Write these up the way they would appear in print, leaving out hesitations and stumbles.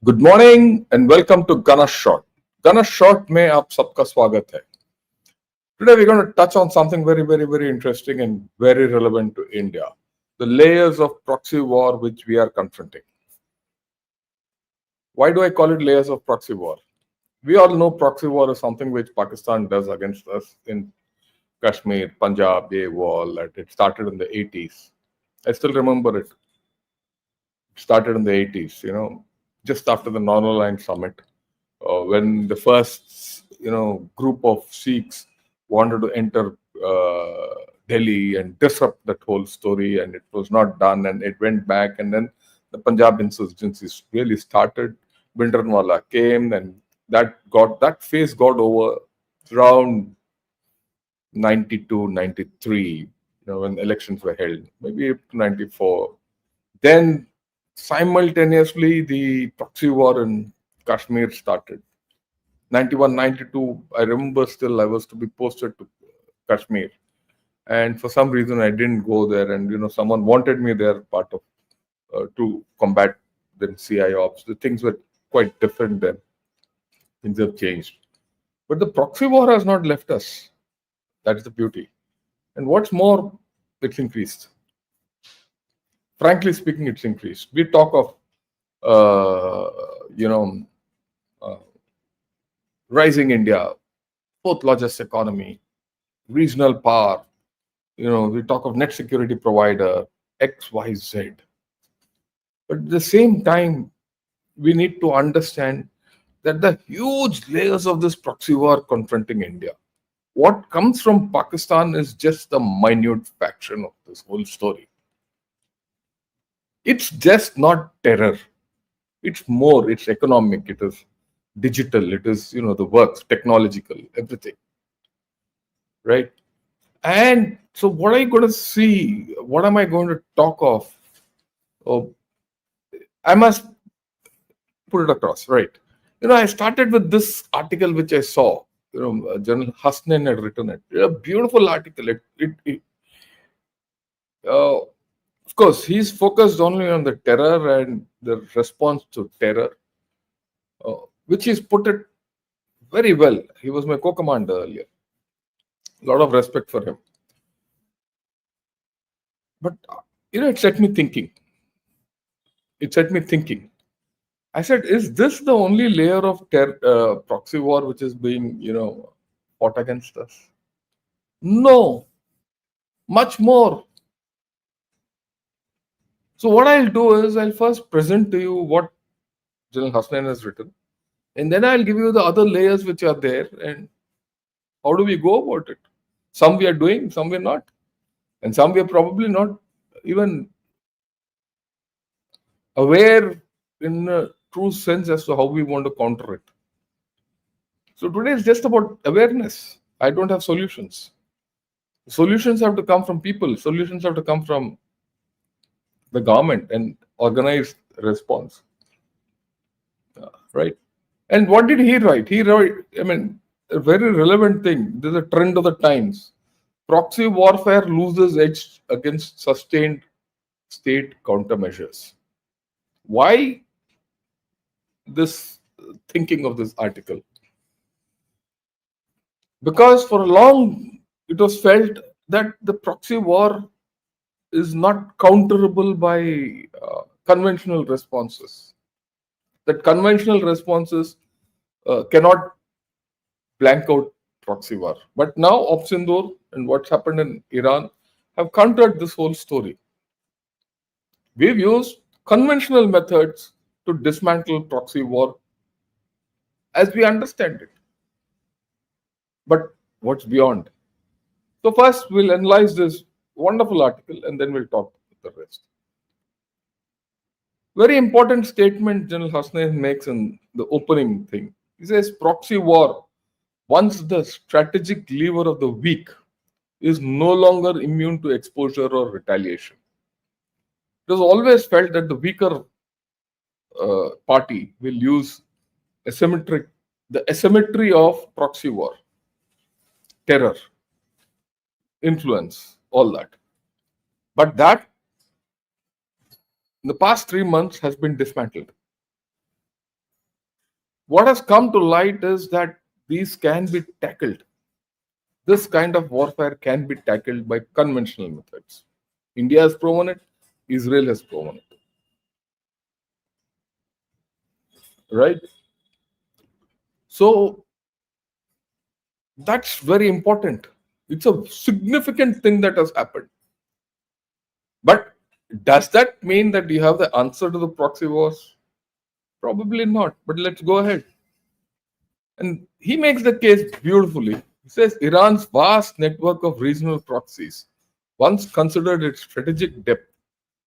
Good morning and welcome to Gana Short. Gana Short में आप सबका स्वागत है. Today we're going to touch on something very interesting and very relevant to India. The layers of proxy war which we are confronting. Why do I call it layers of proxy war? We all know proxy war is something which Pakistan does against us in Kashmir, Punjab, all that. It started in the 80s. I still remember it. It started in the 80s, just after the Northern Line Summit, when the first, group of Sikhs wanted to enter Delhi and disrupt that whole story, and it was not done, and it went back, and then the Punjab insurgencies really started. Bhindranwala came, and that phase got over around 92, 93, when elections were held, maybe up to 94. Then simultaneously, the proxy war in Kashmir started. 91, 92, I remember still I was to be posted to Kashmir. And for some reason, I didn't go there. And, someone wanted me there part of to combat the CI ops. The things were quite different then. Things have changed. But the proxy war has not left us. That is the beauty. And what's more, it's increased. Frankly speaking, it's increased. We talk of, rising India, fourth largest economy, regional power. We talk of net security provider, X, Y, Z. But at the same time, we need to understand that the huge layers of this proxy war confronting India. What comes from Pakistan is just a minute fraction of this whole story. It's just not terror. It's more, it's economic, it is digital, it is, the works, technological, everything. Right? And so what are you going to see? What am I going to talk of? Oh, I must put it across, right? I started with this article which I saw. General Hasnain had written it. A beautiful article. Of course, he's focused only on the terror and the response to terror, which he's put it very well. He was my co-commander earlier. A lot of respect for him. But, it set me thinking. I said, is this the only layer of proxy war which is being, fought against us? No, much more. So what I'll do is I'll first present to you what General Hasnain has written, and then I'll give you the other layers which are there and how do we go about it. Some we are doing, some we're not, and some we are probably not even aware in a true sense as to how we want to counter it. So today is just about awareness. I don't have solutions. Solutions have to come from people. Solutions have to come from the government and organized response. Right? And what did he write? He wrote, a very relevant thing. This is a trend of the times. Proxy warfare loses edge against sustained state countermeasures. Why this thinking of this article? Because for long it was felt that the proxy war is not counterable by conventional responses. That conventional responses cannot blank out proxy war. But now Op Sindoor and what's happened in Iran have countered this whole story. We've used conventional methods to dismantle proxy war as we understand it. But what's beyond? So first we'll analyze this wonderful article and then we'll talk the rest. Very important statement General Hasnain makes in the opening thing. He says proxy war, once the strategic lever of the weak, is no longer immune to exposure or retaliation. It was always felt that the weaker party will use the asymmetry of proxy war, terror, influence, all that. But that, in the past 3 months, has been dismantled. What has come to light is that these can be tackled. This kind of warfare can be tackled by conventional methods. India has proven it, Israel has proven it. Right? So that's very important. It's a significant thing that has happened. But does that mean that you have the answer to the proxy wars? Probably not. But let's go ahead. And he makes the case beautifully. He says Iran's vast network of regional proxies, once considered its strategic depth,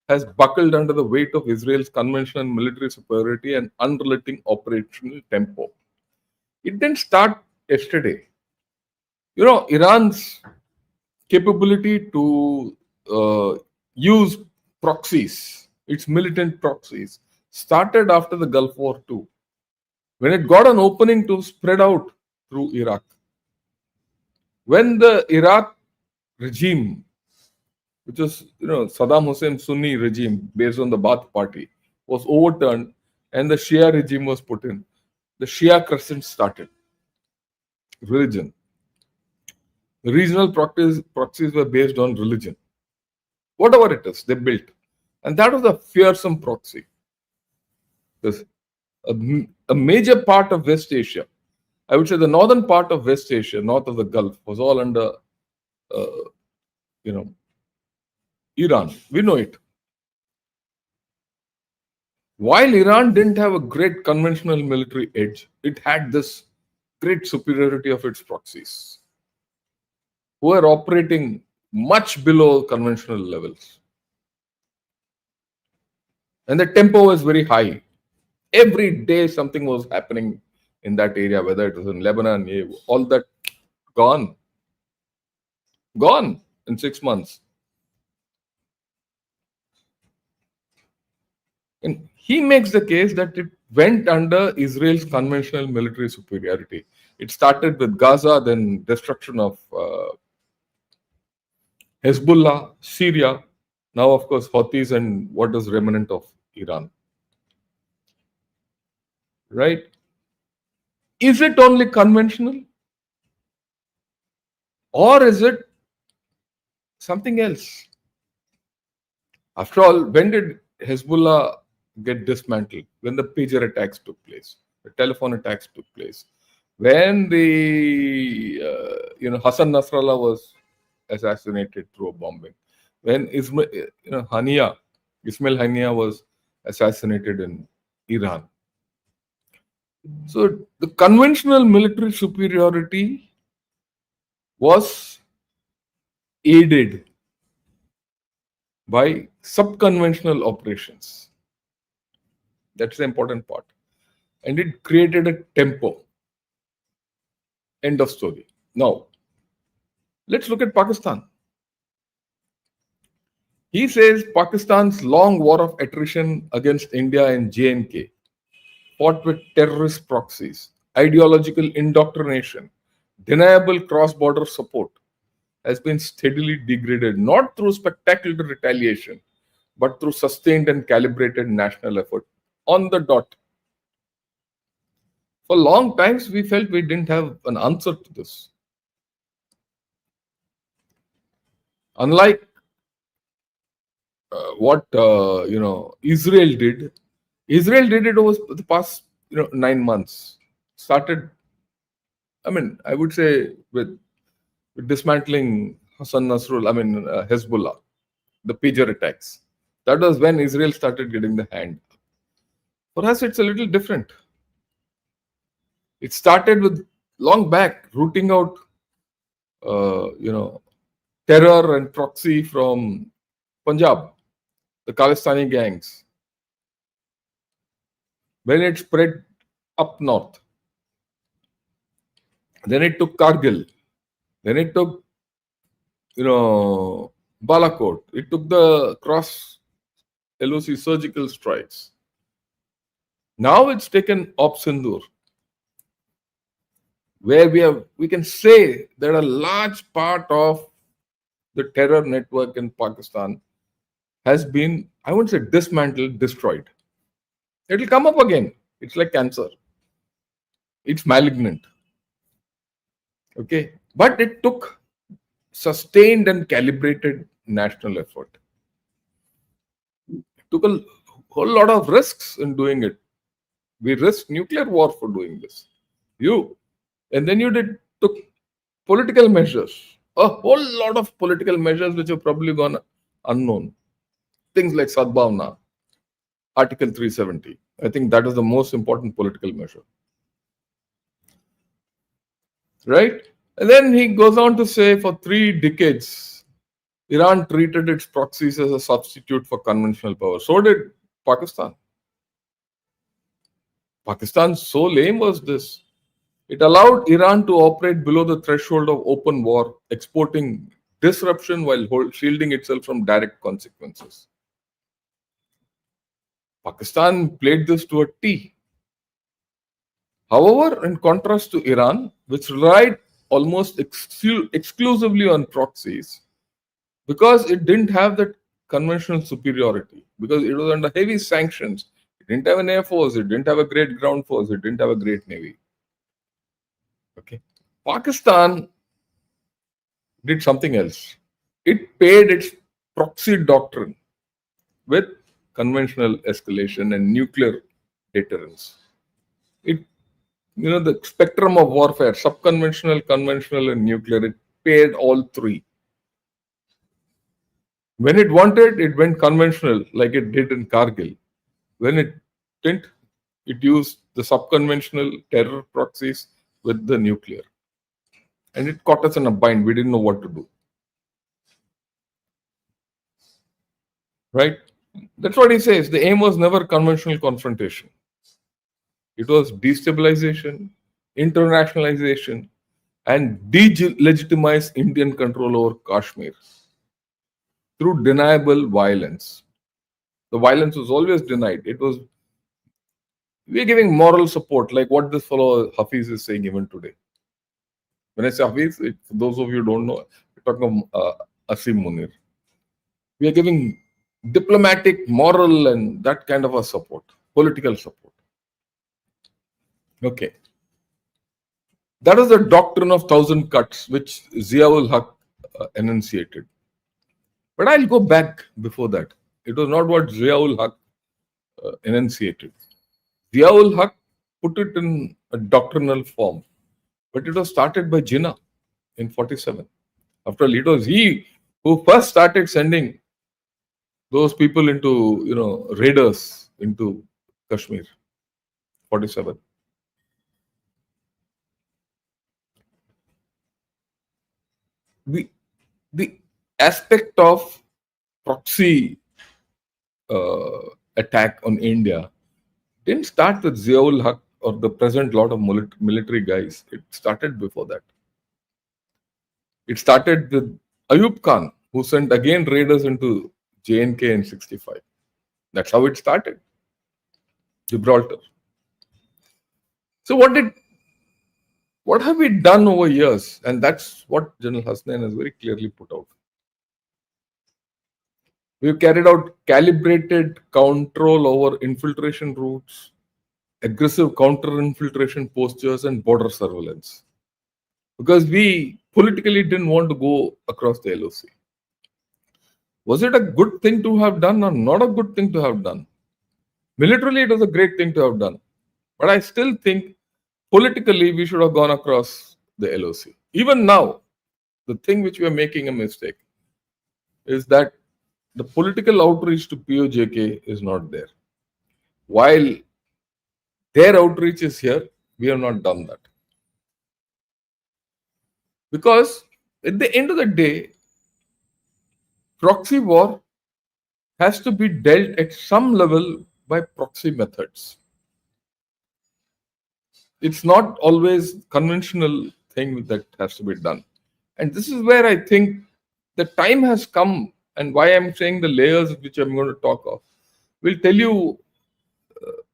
has buckled under the weight of Israel's conventional military superiority and unrelenting operational tempo. It didn't start yesterday. Iran's capability to use proxies, its militant proxies, started after the Gulf War too, when it got an opening to spread out through Iraq. When the Iraq regime, which was Saddam Hussein's Sunni regime based on the Baath party, was overturned and the Shia regime was put in, the Shia crescent started. Religion. The regional proxies were based on religion. Whatever it is, they built. And that was a fearsome proxy. There's a major part of West Asia, I would say the northern part of West Asia, north of the Gulf, was all under, Iran. We know it. While Iran didn't have a great conventional military edge, it had this great superiority of its proxies, who were operating much below conventional levels. And the tempo was very high. Every day something was happening in that area, whether it was in Lebanon, all that gone in 6 months. And he makes the case that it went under Israel's conventional military superiority. It started with Gaza, then destruction of Hezbollah, Syria, now of course Houthis and what is remnant of Iran. Right? Is it only conventional? Or is it something else? After all, when did Hezbollah get dismantled? When the pager attacks took place, the telephone attacks took place, when the Hassan Nasrallah was assassinated through a bombing, when Ismail Hania was assassinated in Iran. So the conventional military superiority was aided by subconventional operations. That's the important part. And it created a tempo. End of story. Now, let's look at Pakistan. He says Pakistan's long war of attrition against India and J&K, fought with terrorist proxies, ideological indoctrination, deniable cross-border support, has been steadily degraded, not through spectacular retaliation, but through sustained and calibrated national effort. On the dot. For long times, we felt we didn't have an answer to this. Unlike what Israel did it over the past 9 months. Started, I would say, with dismantling Hassan Nasrallah, Hezbollah, the pager attacks. That was when Israel started getting the hand. For us, it's a little different. It started with long back, rooting out, terror and proxy from Punjab, the Khalistani gangs. When it spread up north, then it took Kargil, then it took, Balakot, it took the cross LOC surgical strikes. Now it's taken Op Sindur, where we can say that a large part of the terror network in Pakistan has been, I wouldn't say dismantled, destroyed. It will come up again. It's like cancer. It's malignant. Okay. But it took sustained and calibrated national effort. It took a whole lot of risks in doing it. We risked nuclear war for doing this. And then you took political measures, a whole lot of political measures which have probably gone unknown. Things like Sadbhavna, Article 370. I think that is the most important political measure. Right? And then he goes on to say for 3 decades, Iran treated its proxies as a substitute for conventional power. So did Pakistan. Pakistan, so lame was this. It allowed Iran to operate below the threshold of open war, exporting disruption while shielding itself from direct consequences. Pakistan played this to a T. However, in contrast to Iran, which relied almost exclusively on proxies, because it didn't have that conventional superiority, because it was under heavy sanctions, it didn't have an air force, it didn't have a great ground force, it didn't have a great navy. Okay. Pakistan did something else. It paired its proxy doctrine with conventional escalation and nuclear deterrence. The spectrum of warfare, subconventional, conventional, and nuclear, it paired all 3. When it wanted, it went conventional, like it did in Kargil. When it didn't, it used the subconventional terror proxies with the nuclear. And it caught us in a bind. We didn't know what to do. Right? That's what he says. The aim was never conventional confrontation. It was destabilization, internationalization, and delegitimize Indian control over Kashmir through deniable violence. The violence was always denied. We're giving moral support, like what this fellow Hafiz is saying even today. When I say Hafiz, for those of you who don't know, we're talking of Asim Munir. We are giving diplomatic, moral, and that kind of a support, political support. Okay. That is the doctrine of 1,000 cuts, which Ziaul Haq enunciated. But I'll go back before that. It was not what Ziaul Haq enunciated. Ziaul Haq put it in a doctrinal form, but it was started by Jinnah in 47. After all, it was he who first started sending those people into, raiders into Kashmir, 47. The aspect of proxy attack on India didn't start with Ziaul Haq or the present lot of military guys. It started before that. It started with Ayub Khan, who sent again raiders into J&K in 65. That's how it started. Gibraltar. So what have we done over years? And that's what General Hasnain has very clearly put out. We've carried out calibrated control over infiltration routes, aggressive counter-infiltration postures, and border surveillance. Because we politically didn't want to go across the LOC. Was it a good thing to have done or not a good thing to have done? Militarily, it was a great thing to have done. But I still think politically, we should have gone across the LOC. Even now, the thing which we are making a mistake is that the political outreach to POJK is not there. While their outreach is here, we have not done that. Because at the end of the day, proxy war has to be dealt at some level by proxy methods. It's not always conventional thing that has to be done. And this is where I think the time has come, and why I'm saying the layers which I'm going to talk of will tell you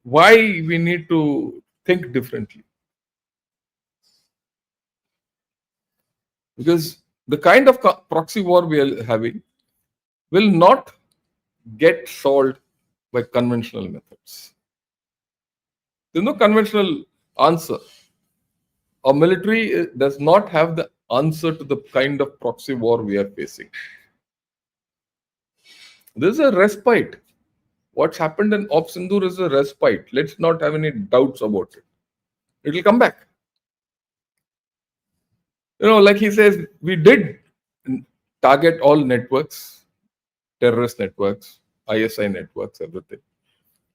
why we need to think differently. Because the kind of proxy war we are having will not get solved by conventional methods. There's no conventional answer. Our military does not have the answer to the kind of proxy war we are facing. This is a respite. What's happened in Op Sindoor is a respite. Let's not have any doubts about it. It will come back. Like he says, we did target all networks, terrorist networks, ISI networks, everything.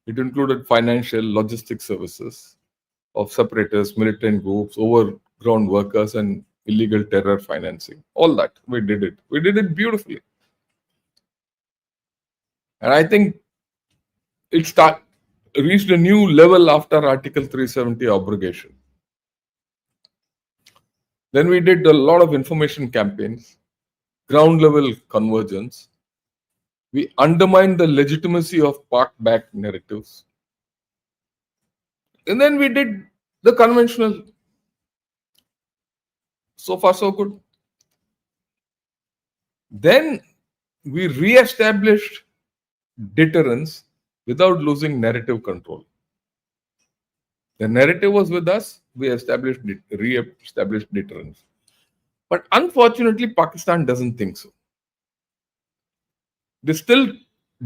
It included financial, logistic services of separatists, militant groups, overground workers, and illegal terror financing. All that, we did it. We did it beautifully. And I think it reached a new level after Article 370 abrogation. Then we did a lot of information campaigns, ground level convergence. We undermined the legitimacy of park-backed narratives. And then we did the conventional. So far, so good. Then we re-established deterrence without losing narrative control. The narrative was with us, we re-established deterrence. But unfortunately, Pakistan doesn't think so. They still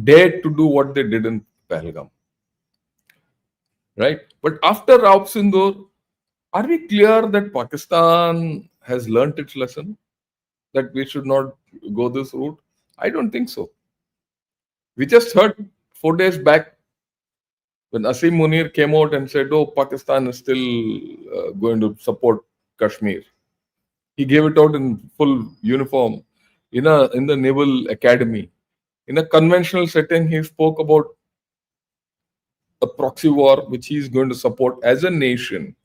dared to do what they did in Pahalgam. Right? But after Op Sindoor, are we clear that Pakistan has learnt its lesson? That we should not go this route? I don't think so. We just heard 4 days back when Asim Munir came out and said, oh, Pakistan is still going to support Kashmir. He gave it out in full uniform in the Naval Academy. In a conventional setting, he spoke about a proxy war which he is going to support as a nation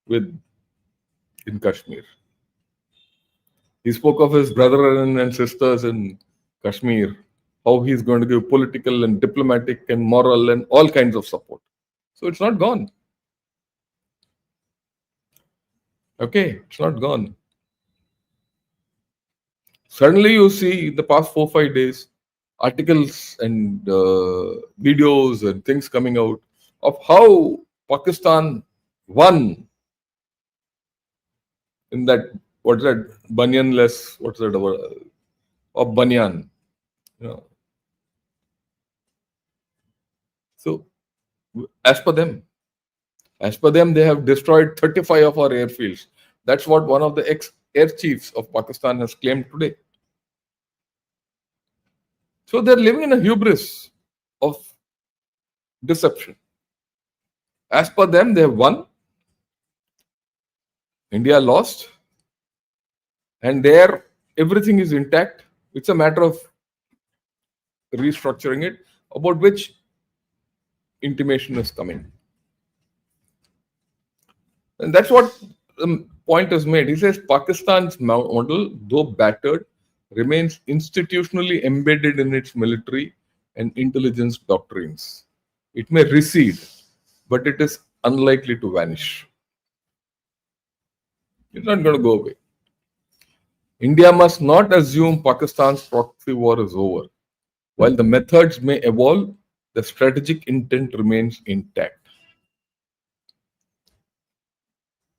in Kashmir. He spoke of his brethren and sisters in Kashmir, how he's going to give political and diplomatic and moral and all kinds of support. So it's not gone. Okay, it's not gone. Suddenly you see in the past 4-5 days, articles and videos and things coming out of how Pakistan won in that, what's that, banyanless, what's that word? Of banyan. So, as per them, they have destroyed 35 of our airfields. That's what one of the ex-air chiefs of Pakistan has claimed today. So they're living in a hubris of deception. As per them, they have won. India lost. And there, everything is intact. It's a matter of restructuring it, about which intimation is coming. And that's what the point is made. He says Pakistan's model, though battered, remains institutionally embedded in its military and intelligence doctrines. It may recede, but it is unlikely to vanish. It's not going to go away. India must not assume Pakistan's proxy war is over. While the methods may evolve, the strategic intent remains intact.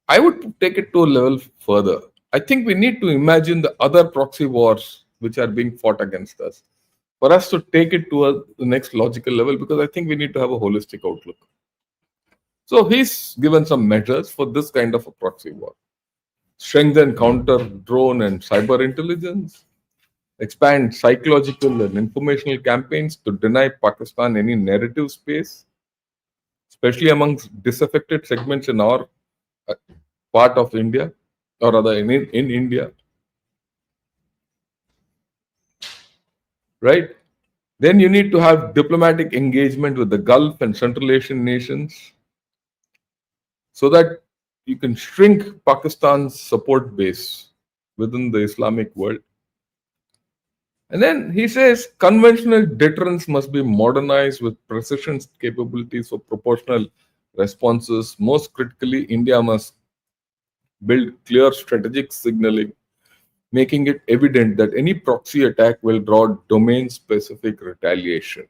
I would take it to a level further. I think we need to imagine the other proxy wars which are being fought against us for us to take it to the next logical level, because I think we need to have a holistic outlook. So he's given some measures for this kind of a proxy war. Strengthen counter drone and cyber intelligence. Expand psychological and informational campaigns to deny Pakistan any narrative space, especially amongst disaffected segments in our part of India, or rather in India. Right? Then you need to have diplomatic engagement with the Gulf and Central Asian nations so that you can shrink Pakistan's support base within the Islamic world. And then he says conventional deterrence must be modernized with precision capabilities for proportional responses. Most critically, India must build clear strategic signaling, making it evident that any proxy attack will draw domain-specific retaliation,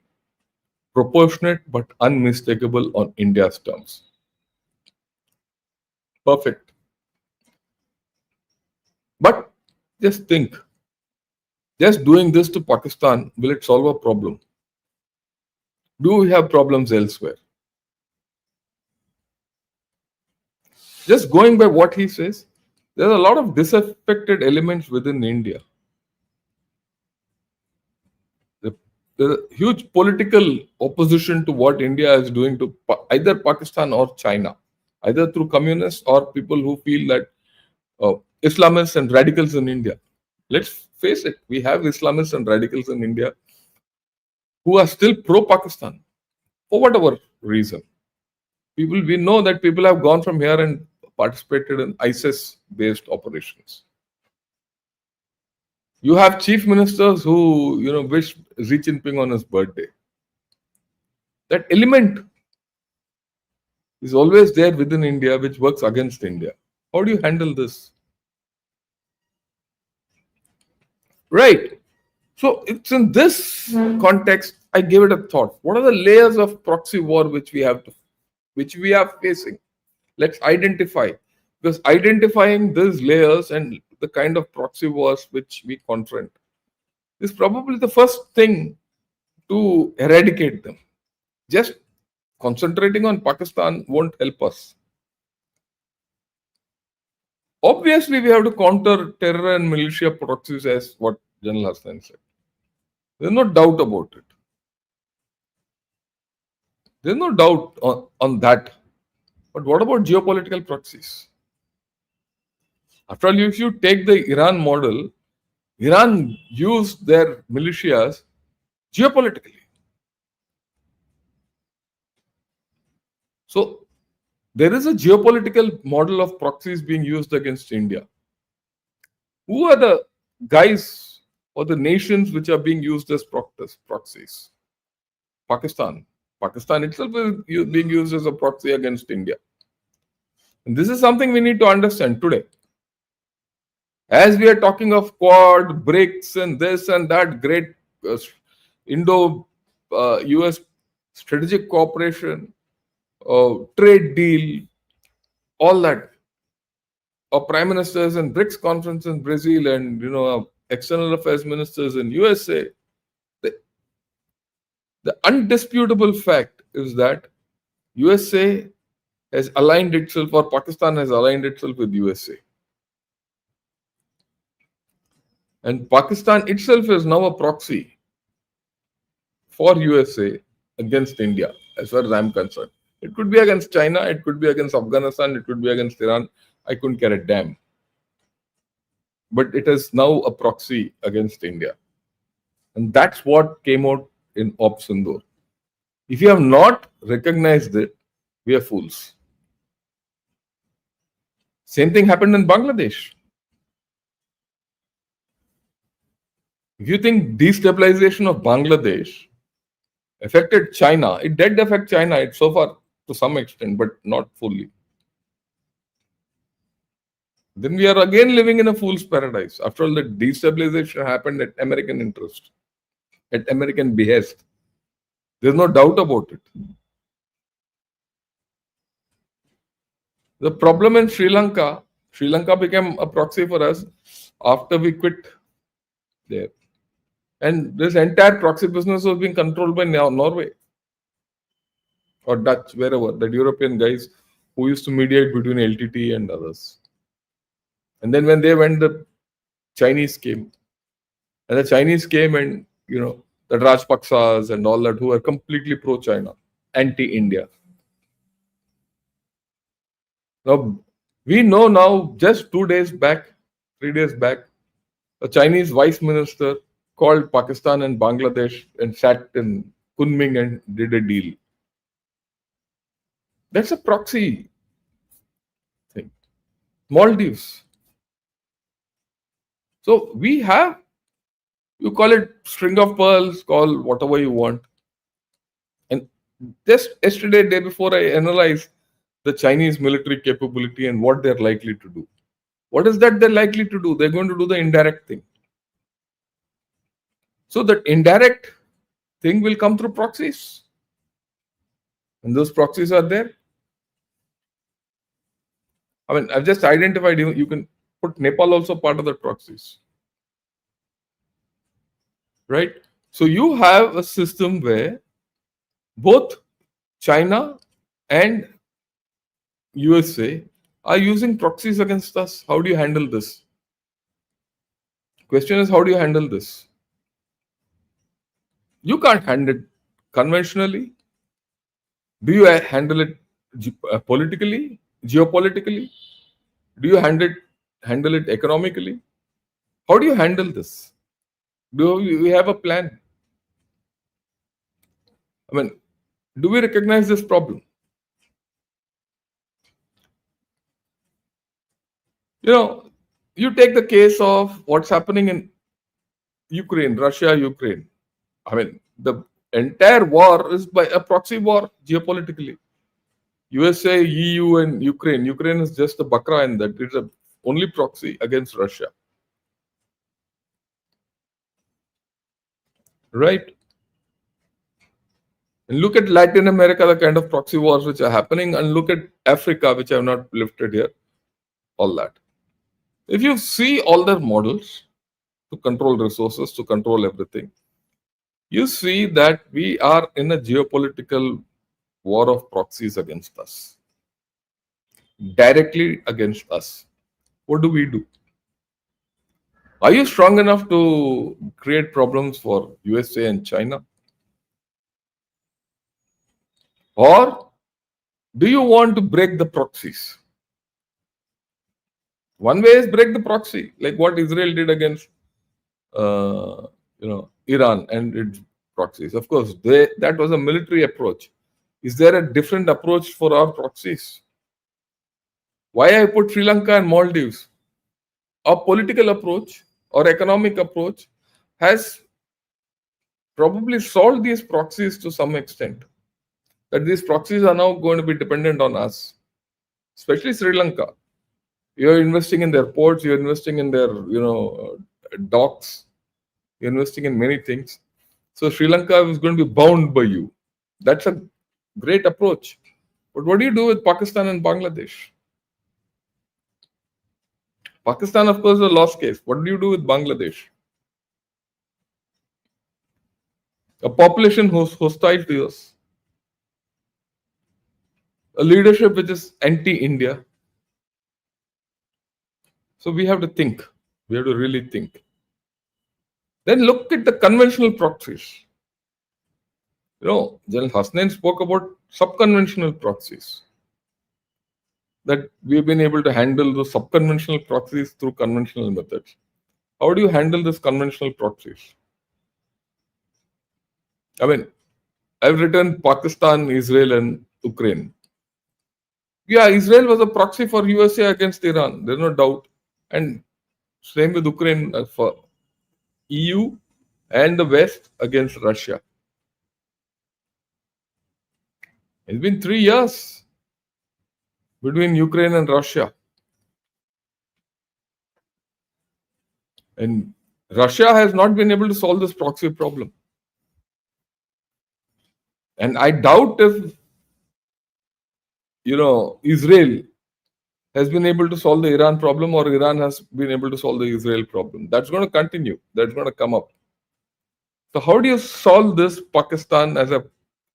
proportionate but unmistakable on India's terms. Perfect. Just think, just doing this to Pakistan, will it solve a problem? Do we have problems elsewhere? Just going by what he says, there are a lot of disaffected elements within India. There's a huge political opposition to what India is doing to either Pakistan or China, either through communists or people who feel that Islamists and radicals in India. Let's face it, we have Islamists and radicals in India who are still pro-Pakistan for whatever reason. We know that people have gone from here and participated in ISIS-based operations. You have chief ministers who, wish Xi Jinping on his birthday. That element is always there within India, which works against India. How do you handle this? Right. So it's in this context I gave it a thought. What are the layers of proxy war which we are facing? Let's identify, because identifying these layers and the kind of proxy wars which we confront is probably the first thing to eradicate them. Just concentrating on Pakistan won't help us. Obviously, we have to counter terror and militia proxies, as what General Hassan said. There's no doubt about it. There's no doubt on that. But what about geopolitical proxies? After all, if you take the Iran model, Iran used their militias geopolitically. So there is a geopolitical model of proxies being used against India. Who are the guys or the nations which are being used as proxies? Pakistan. Pakistan itself is being used as a proxy against India. And this is something we need to understand today. As we are talking of Quad, BRICS, and this and that great Indo-US strategic cooperation, trade deal, all that. Our prime ministers and BRICS conference in Brazil and external affairs ministers in USA. The undisputable fact is that USA has aligned itself, or Pakistan has aligned itself with USA. And Pakistan itself is now a proxy for USA against India, as far as I'm concerned. It could be against China, it could be against Afghanistan, it could be against Iran. I couldn't care a damn. But it is now a proxy against India. And that's what came out in Op Sindoor. If you have not recognized it, we are fools. Same thing happened in Bangladesh. If you think destabilization of Bangladesh affected China, it did affect China so far to some extent, but not fully. Then we are again living in a fool's paradise. After all, the destabilization happened at American interest, at American behest. There's no doubt about it. The problem in Sri Lanka became a proxy for us after we quit there. And this entire proxy business was being controlled by Norway or Dutch, wherever, that European guys who used to mediate between LTT and others. And then when they went, the Chinese came. And the Chinese came and, the Rajpaksas and all that, who are completely pro-China, anti-India. Now, we know now, just 3 days back, a Chinese vice minister called Pakistan and Bangladesh and sat in Kunming and did a deal. That's a proxy thing. Maldives. So we have, you call it string of pearls, call whatever you want. And just yesterday, day before, I analyzed the Chinese military capability and what they're likely to do. What is that they're likely to do? They're going to do the indirect thing. So that indirect thing will come through proxies. And those proxies are there. I mean, I've just identified, you can put Nepal also part of the proxies. right? So you have a system where both China and USA are using proxies against us. How do you handle this? Question is, how do you handle this? You can't handle it conventionally. Do you handle it politically, geopolitically? Do you handle it economically? How do you handle this? Do we have a plan? I mean, do we recognize this problem? You know, you take the case of what's happening in Ukraine, Russia, Ukraine. I mean, the entire war is by a proxy war geopolitically. USA, EU, and Ukraine. Ukraine is just a bakra in that. It's a only proxy against Russia. Right? And look at Latin America, the kind of proxy wars which are happening, and look at Africa, which I have not lifted here. All that. If you see all their models to control resources, to control everything, you see that we are in a geopolitical war of proxies against us, directly against us. What do we do? Are you strong enough to create problems for USA and China? Or do you want to break the proxies? One way is break the proxy, like what Israel did against Iran and its proxies. Of course, that was a military approach. Is there a different approach for our proxies? Why I put Sri Lanka and Maldives? Our political approach or economic approach has probably solved these proxies to some extent. That these proxies are now going to be dependent on us, especially Sri Lanka. You're investing in their ports, you're investing in their docks, you're investing in many things. So Sri Lanka is going to be bound by you. That's a great approach. But what do you do with Pakistan and Bangladesh? Pakistan, of course, is a lost case. What do you do with Bangladesh? A population who's hostile to us. A leadership which is anti-India. So we have to think. We have to really think. Then look at the conventional proxies. General Hasnain spoke about sub-conventional proxies. That we've been able to handle the sub-conventional proxies through conventional methods. How do you handle this conventional proxies? I mean, I've written Pakistan, Israel, and Ukraine. Yeah, Israel was a proxy for USA against Iran. There's no doubt. And same with Ukraine for EU and the West against Russia. It's been 3 years between Ukraine and Russia. And Russia has not been able to solve this proxy problem. And I doubt if, Israel has been able to solve the Iran problem or Iran has been able to solve the Israel problem. That's going to continue. That's going to come up. So how do you solve this Pakistan as a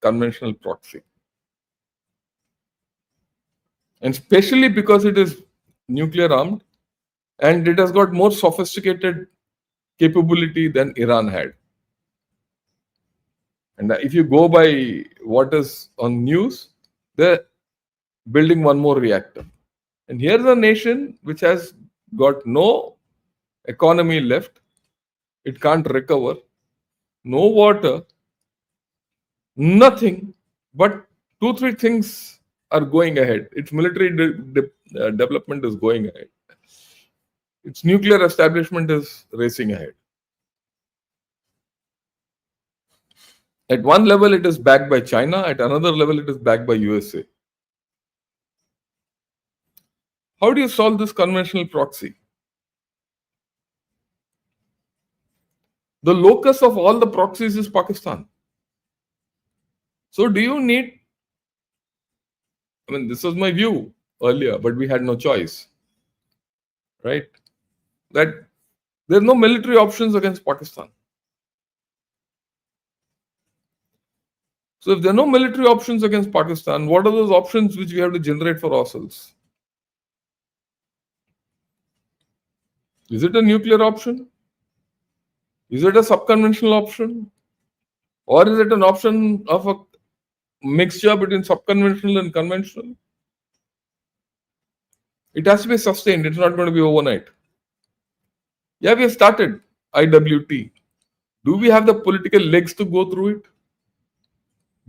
conventional proxy? And especially because it is nuclear armed and it has got more sophisticated capability than Iran had. And if you go by what is on news, they're building one more reactor. And here's a nation which has got no economy left. It can't recover. No water. Nothing. But 2-3 things are going ahead. Its military development is going ahead. Its nuclear establishment is racing ahead. At one level, it is backed by China. At another level, it is backed by USA. How do you solve this conventional proxy? The locus of all the proxies is Pakistan. So do you need, this was my view earlier, but we had no choice, right? That there's no military options against Pakistan. So if there are no military options against Pakistan, what are those options which we have to generate for ourselves? Is it a nuclear option? Is it a subconventional option? Or is it an option of a mixture between subconventional and conventional? It has to be sustained. It's not going to be overnight. Yeah, we have started IWT. Do we have the political legs to go through it?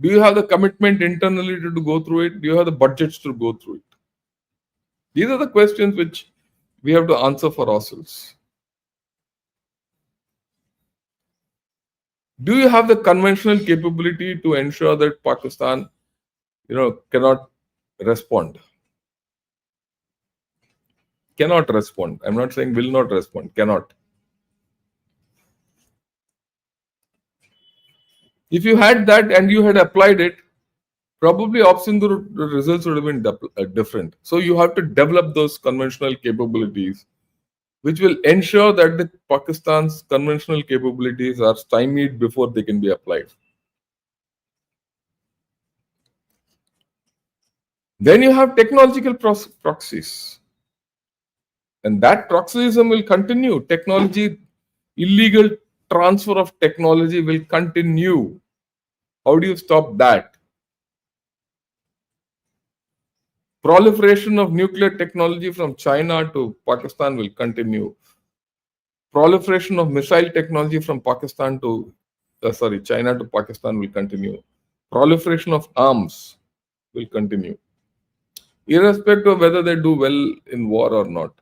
Do you have the commitment internally to go through it? Do you have the budgets to go through it? These are the questions which we have to answer for ourselves. Do you have the conventional capability to ensure that Pakistan, cannot respond? Cannot respond. I'm not saying will not respond. Cannot. If you had that and you had applied it, probably option the results would have been different. So you have to develop those conventional capabilities, which will ensure that the Pakistan's conventional capabilities are stymied before they can be applied. Then you have technological proxies. And that proxyism will continue. Illegal transfer of technology will continue. How do you stop that? Proliferation of nuclear technology from China to Pakistan will continue. Proliferation of missile technology from China to Pakistan will continue. Proliferation of arms will continue, irrespective of whether they do well in war or not.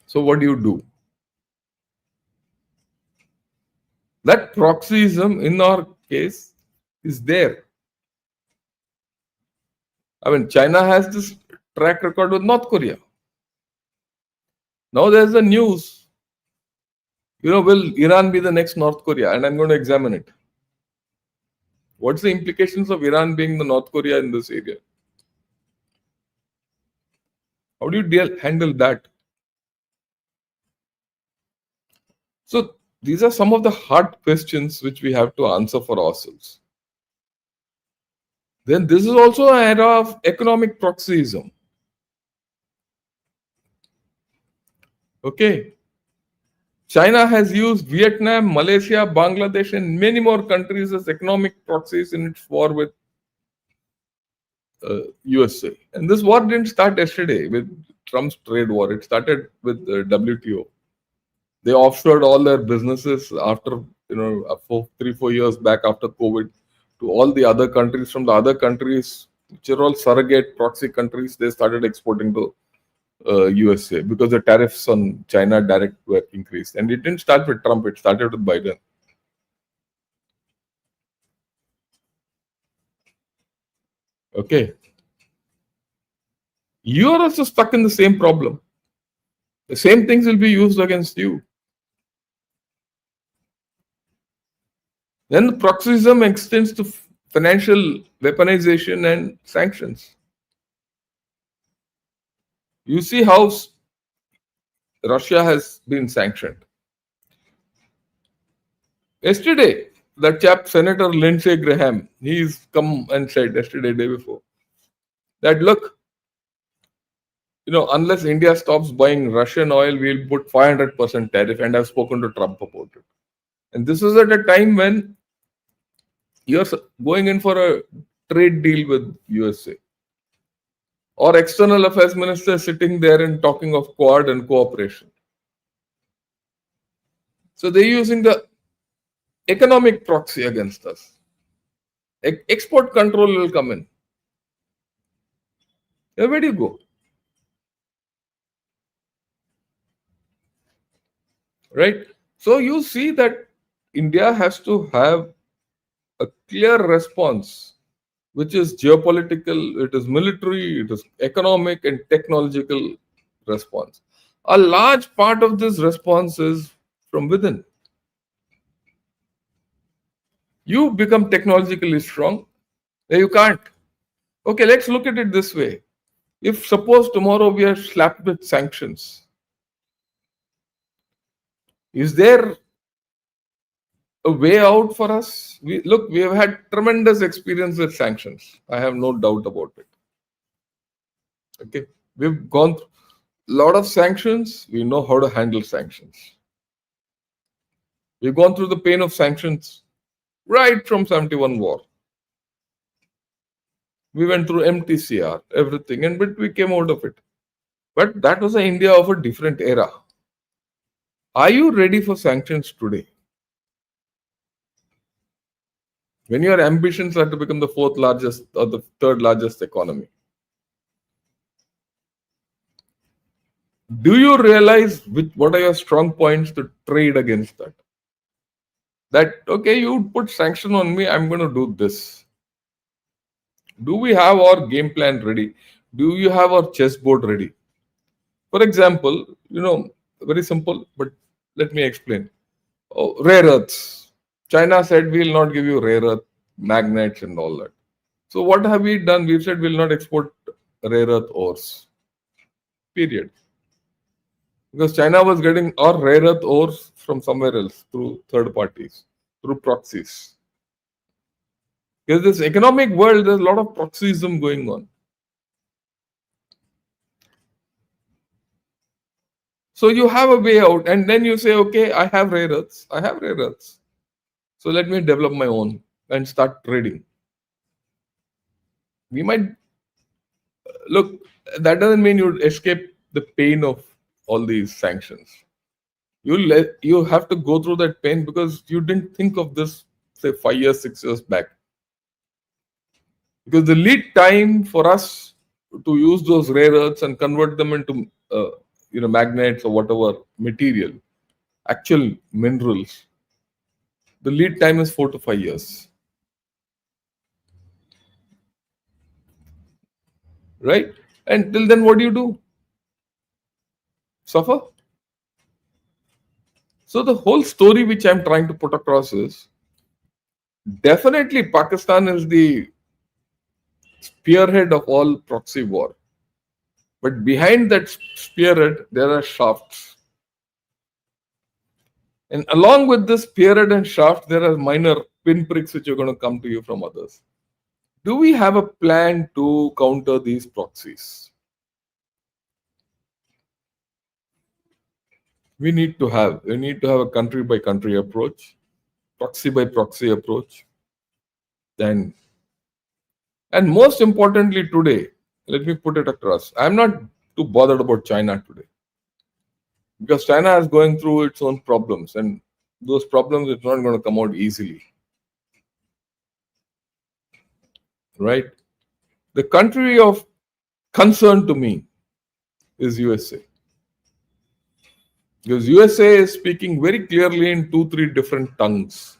So what do you do? That proxyism in our case is there. I mean, China has this track record with North Korea. Now there's the news. Will Iran be the next North Korea? And I'm going to examine it. What's the implications of Iran being the North Korea in this area? How do you handle that? So these are some of the hard questions which we have to answer for ourselves. Then this is also an era of economic proxyism. Okay. China has used Vietnam, Malaysia, Bangladesh, and many more countries as economic proxies in its war with USA. And this war didn't start yesterday with Trump's trade war. It started with the WTO. They offshored all their businesses after 3-4 years back after COVID to all the other countries. From the other countries, which are all surrogate proxy countries, they started exporting to USA because the tariffs on China direct were increased. And it didn't start with Trump, it started with Biden. Okay. You are also stuck in the same problem. The same things will be used against you. Then the proxyism extends to financial weaponization and sanctions. You see how Russia has been sanctioned. Yesterday, that chap, Senator Lindsey Graham, he's come and said yesterday, day before, that look, unless India stops buying Russian oil, we'll put 500% tariff. And I've spoken to Trump about it. And this is at a time when you're going in for a trade deal with USA. Or external affairs minister sitting there and talking of Quad and cooperation. So they're using the economic proxy against us. Export control will come in. Where do you go? Right? So you see that India has to have a clear response, which is geopolitical, it is military, it is economic and technological response. A large part of this response is from within. You become technologically strong. You can't. Okay, let's look at it this way. If suppose tomorrow we are slapped with sanctions, is there a way out for us. We have had tremendous experience with sanctions. I have no doubt about it. Okay, we've gone through a lot of sanctions. We know how to handle sanctions. We've gone through the pain of sanctions right from 71 war. We went through MTCR, everything, and but we came out of it. But that was an India of a different era. Are you ready for sanctions today? When your ambitions are to become the fourth largest or the third largest economy, do you realize what are your strong points to trade against that? That, okay, you put sanction on me, I'm going to do this. Do we have our game plan ready? Do you have our chessboard ready? For example, very simple, but let me explain. Oh, rare earths. China said we'll not give you rare earth magnets and all that. So what have we done? We've said we'll not export rare earth ores. Period. Because China was getting our rare earth ores from somewhere else through third parties, through proxies. Because this economic world, there's a lot of proxyism going on. So you have a way out, and then you say, okay, I have rare earths. I have rare earths. So let me develop my own and start trading. We might look, that doesn't mean you escape the pain of all these sanctions. You have to go through that pain because you didn't think of this, say, 5 years, 6 years back. Because the lead time for us to use those rare earths and convert them into magnets or whatever material, actual minerals, the lead time is 4 to 5 years. Right? And till then, what do? Suffer? So the whole story which I'm trying to put across is definitely Pakistan is the spearhead of all proxy war. But behind that spearhead, there are shafts. And along with this spearhead and shaft, there are minor pinpricks which are going to come to you from others. Do we have a plan to counter these proxies? We need to have a country by country approach, proxy by proxy approach. Then, and most importantly today, let me put it across. I'm not too bothered about China today. Because China is going through its own problems, and those problems are not going to come out easily. Right? The country of concern to me is USA. Because USA is speaking very clearly in 2-3 different tongues.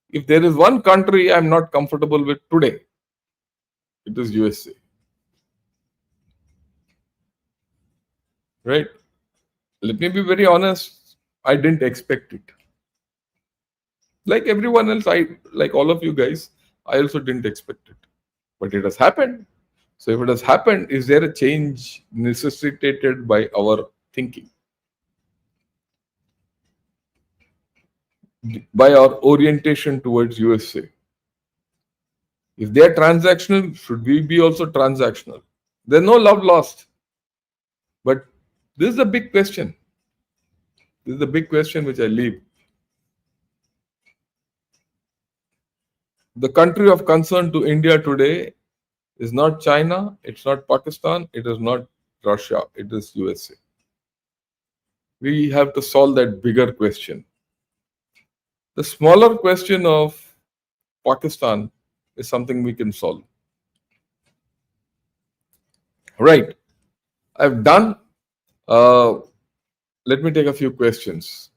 If there is one country I'm not comfortable with today, it is USA. Right? Let me be very honest, I didn't expect it. Like everyone else, like all of you guys, I also didn't expect it. But it has happened. So if it has happened, is there a change necessitated by our thinking? By our orientation towards USA? If they are transactional, should we be also transactional? There's no love lost. But this is a big question. This is the big question which I leave. The country of concern to India today is not China, it's not Pakistan, it is not Russia, it is USA. We have to solve that bigger question. The smaller question of Pakistan is something we can solve. Right. I've done. Let me take a few questions.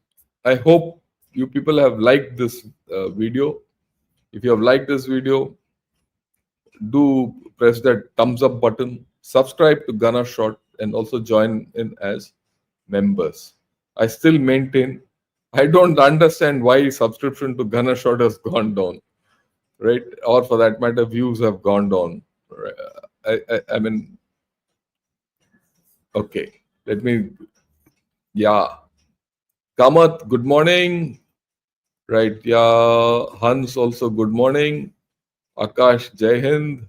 I hope you people have liked this video. If you have liked this video, do press that thumbs up button, subscribe to Gunner Shot, and also join in as members. I still maintain, I don't understand why subscription to Gunner Shot has gone down, right? Or for that matter, views have gone down. I mean, okay, let me, yeah. Kamath, good morning. Right. Yeah. Hans also good morning. Akash Jai Hind.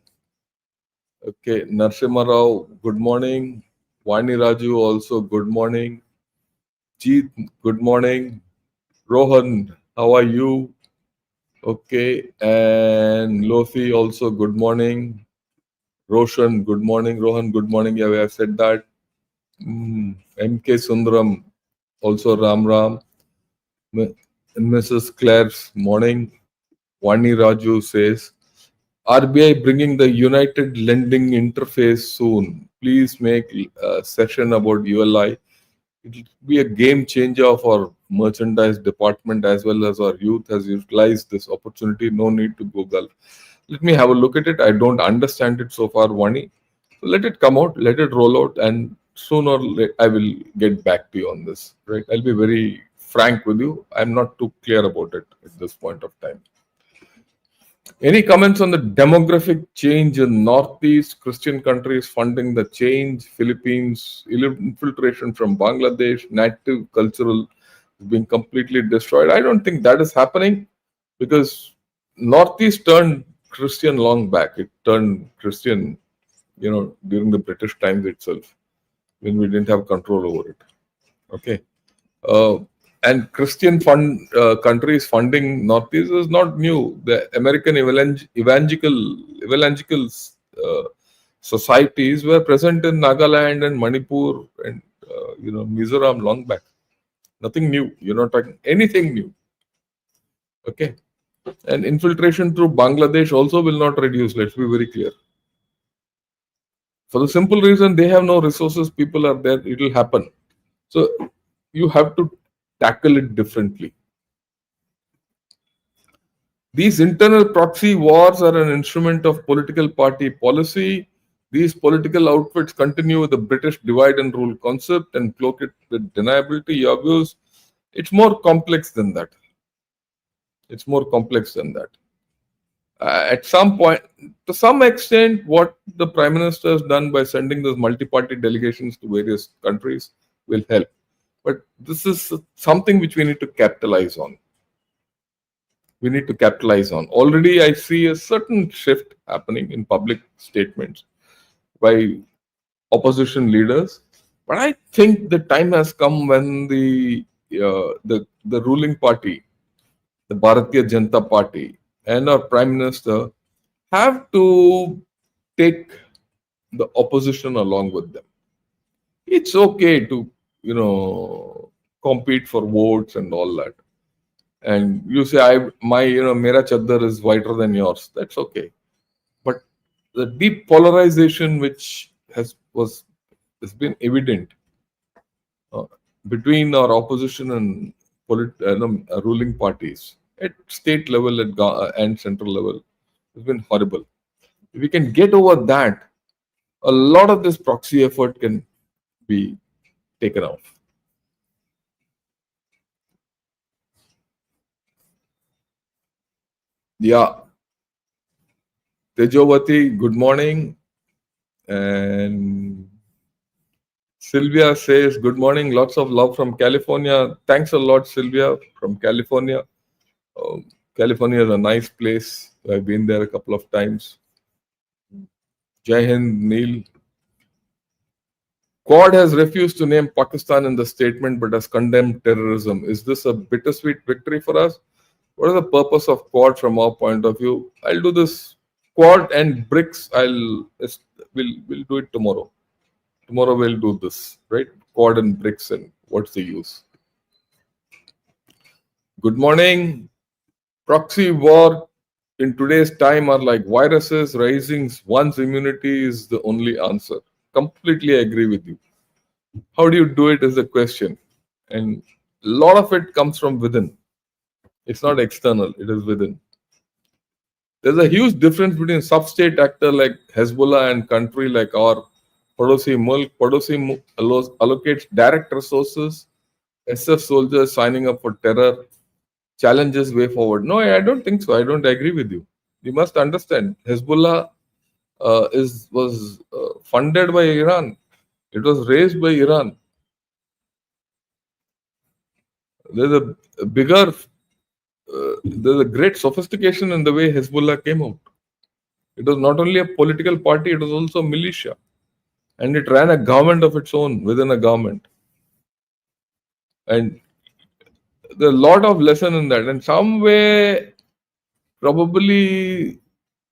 Okay. Narsimha Rao, good morning. Vani Raju also good morning. Jeet, good morning. Rohan, how are you? Okay. And Lofi also good morning. Roshan, good morning. Rohan, good morning. Yeah, we have said that. MK Sundaram, also Ram Ram. Mrs. Claire's morning. Vani Raju says, RBI bringing the United Lending Interface soon. Please make a session about ULI. It will be a game changer for merchandise department as well as our youth has utilized this opportunity. No need to Google. Let me have a look at it. I don't understand it so far, Vani. So let it come out, let it roll out, and sooner or later I will get back to you on this. Right? I'll be very frank with you. I'm not too clear about it at this point of time. Any comments on the demographic change in Northeast Christian countries funding the change, Philippines, infiltration from Bangladesh, native cultural being completely destroyed? I don't think that is happening because Northeast turned Christian long back. It turned Christian, during the British times itself when we didn't have control over it. Okay. Uh, and Christian countries funding Northeast is not new. The American evangelical societies were present in Nagaland and Manipur and Mizoram long back. Nothing new. You're not talking anything new. Okay, and infiltration through Bangladesh also will not reduce. Let's be very clear. For the simple reason they have no resources, people are there. It will happen. So you have to tackle it differently. These internal proxy wars are an instrument of political party policy. These political outfits continue with the British divide and rule concept and cloak it with deniability, your views. It's more complex than that. It's more complex than that. At some point, to some extent, what the Prime Minister has done by sending those multi party delegations to various countries will help. But this is something which we need to capitalize on. Already, I see a certain shift happening in public statements by opposition leaders, but I think the time has come when the ruling party, the Bharatiya Janata Party, and our Prime Minister have to take the opposition along with them. It's okay to compete for votes and all that. And you say mera chaddar is whiter than yours. That's okay. But the deep polarization which has been evident between our opposition and ruling parties at state level and central level has been horrible. If we can get over that, a lot of this proxy effort can be taken off. Yeah. Tejovati, good morning. And Sylvia says, good morning. Lots of love from California. Thanks a lot, Sylvia, from California. California is a nice place. I've been there a couple of times. Jai Hind, Neil. Quad has refused to name Pakistan in the statement but has condemned terrorism. Is this a bittersweet victory for us? What is the purpose of Quad from our point of view? I'll do this. Quad and BRICS, we'll do it tomorrow. Tomorrow we'll do this, right? Quad and BRICS and what's the use? Good morning. Proxy war in today's time are like viruses. Rising one's immunity is the only answer. Completely agree with you. How do you do it is the question. And a lot of it comes from within. It's not external, it is within. There's a huge difference between sub-state actor like Hezbollah and country like our Padosi Mulk. Padosi Mulk allocates direct resources. SF soldiers signing up for terror challenges way forward. No, I don't think so. I don't agree with you. You must understand, Hezbollah was funded by Iran. It was raised by Iran. There's a bigger there's a great sophistication in the way Hezbollah came out. It was not only a political party, it was also a militia. And it ran a government of its own within a government. And there's a lot of lesson in that. And some way, probably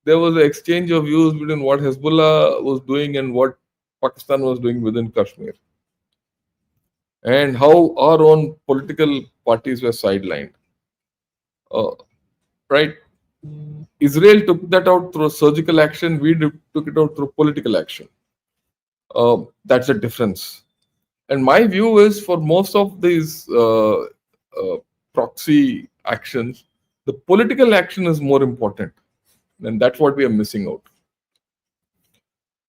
there was an exchange of views between what Hezbollah was doing and what Pakistan was doing within Kashmir. And how our own political parties were sidelined. Right? Israel took that out through surgical action. We took it out through political action. That's a difference. And my view is for most of these proxy actions, the political action is more important. And that's what we are missing out.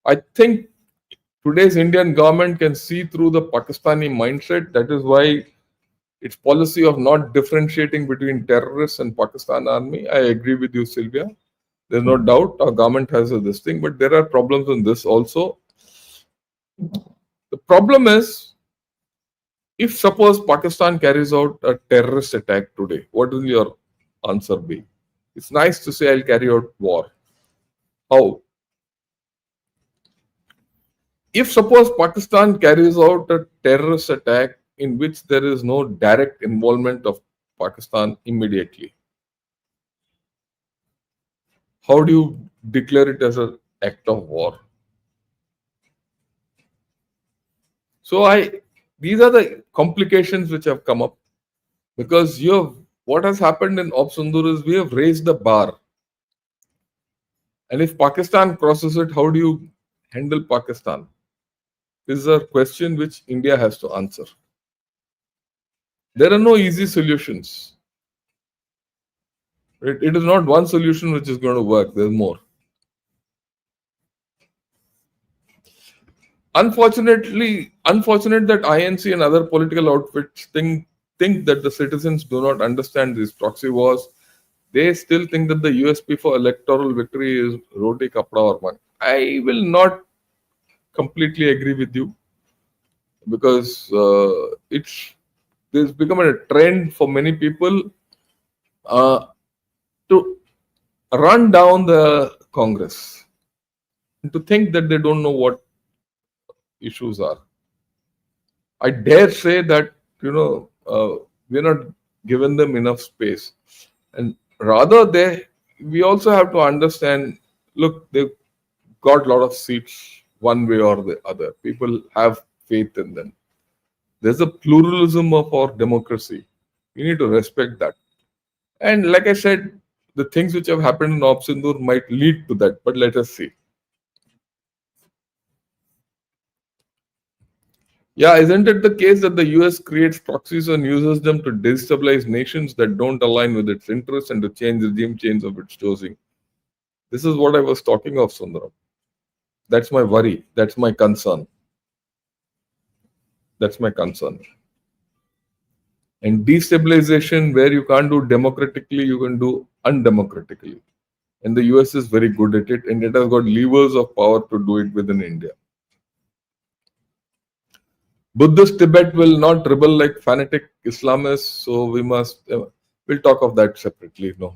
I think today's Indian government can see through the Pakistani mindset. That is why its policy of not differentiating between terrorists and Pakistan army. I agree with you, Sylvia. There's no doubt our government has this thing, but there are problems in this also. The problem is, if suppose Pakistan carries out a terrorist attack today, what will your answer be? It's nice to say I'll carry out war. How? If suppose Pakistan carries out a terrorist attack in which there is no direct involvement of Pakistan immediately, how do you declare it as an act of war? So these are the complications which have come up because what has happened in Op Sundur is we have raised the bar. And if Pakistan crosses it, how do you handle Pakistan? This is a question which India has to answer. There are no easy solutions. It is not one solution which is going to work. There's more. Unfortunate that INC and other political outfits think that the citizens do not understand these proxy wars. They still think that the USP for electoral victory is roti, kapda or man. I will not completely agree with you because there's become a trend for many people to run down the Congress and to think that they don't know what issues are. I dare say that we're not given them enough space, and rather we also have to understand. Look, they've got a lot of seats one way or the other. People have faith in them. There's a pluralism of our democracy. We need to respect that. And like I said, the things which have happened in Op Sindur might lead to that, but let us see. Yeah, isn't it the case that the US creates proxies and uses them to destabilize nations that don't align with its interests and to change regime change of its choosing? This is what I was talking of, Sundaram. That's my worry. That's my concern. That's my concern. And destabilization, where you can't do democratically, you can do undemocratically. And the US is very good at it, and it has got levers of power to do it within India. Buddhist Tibet will not rebel like fanatic Islamists, so we'll talk of that separately. No.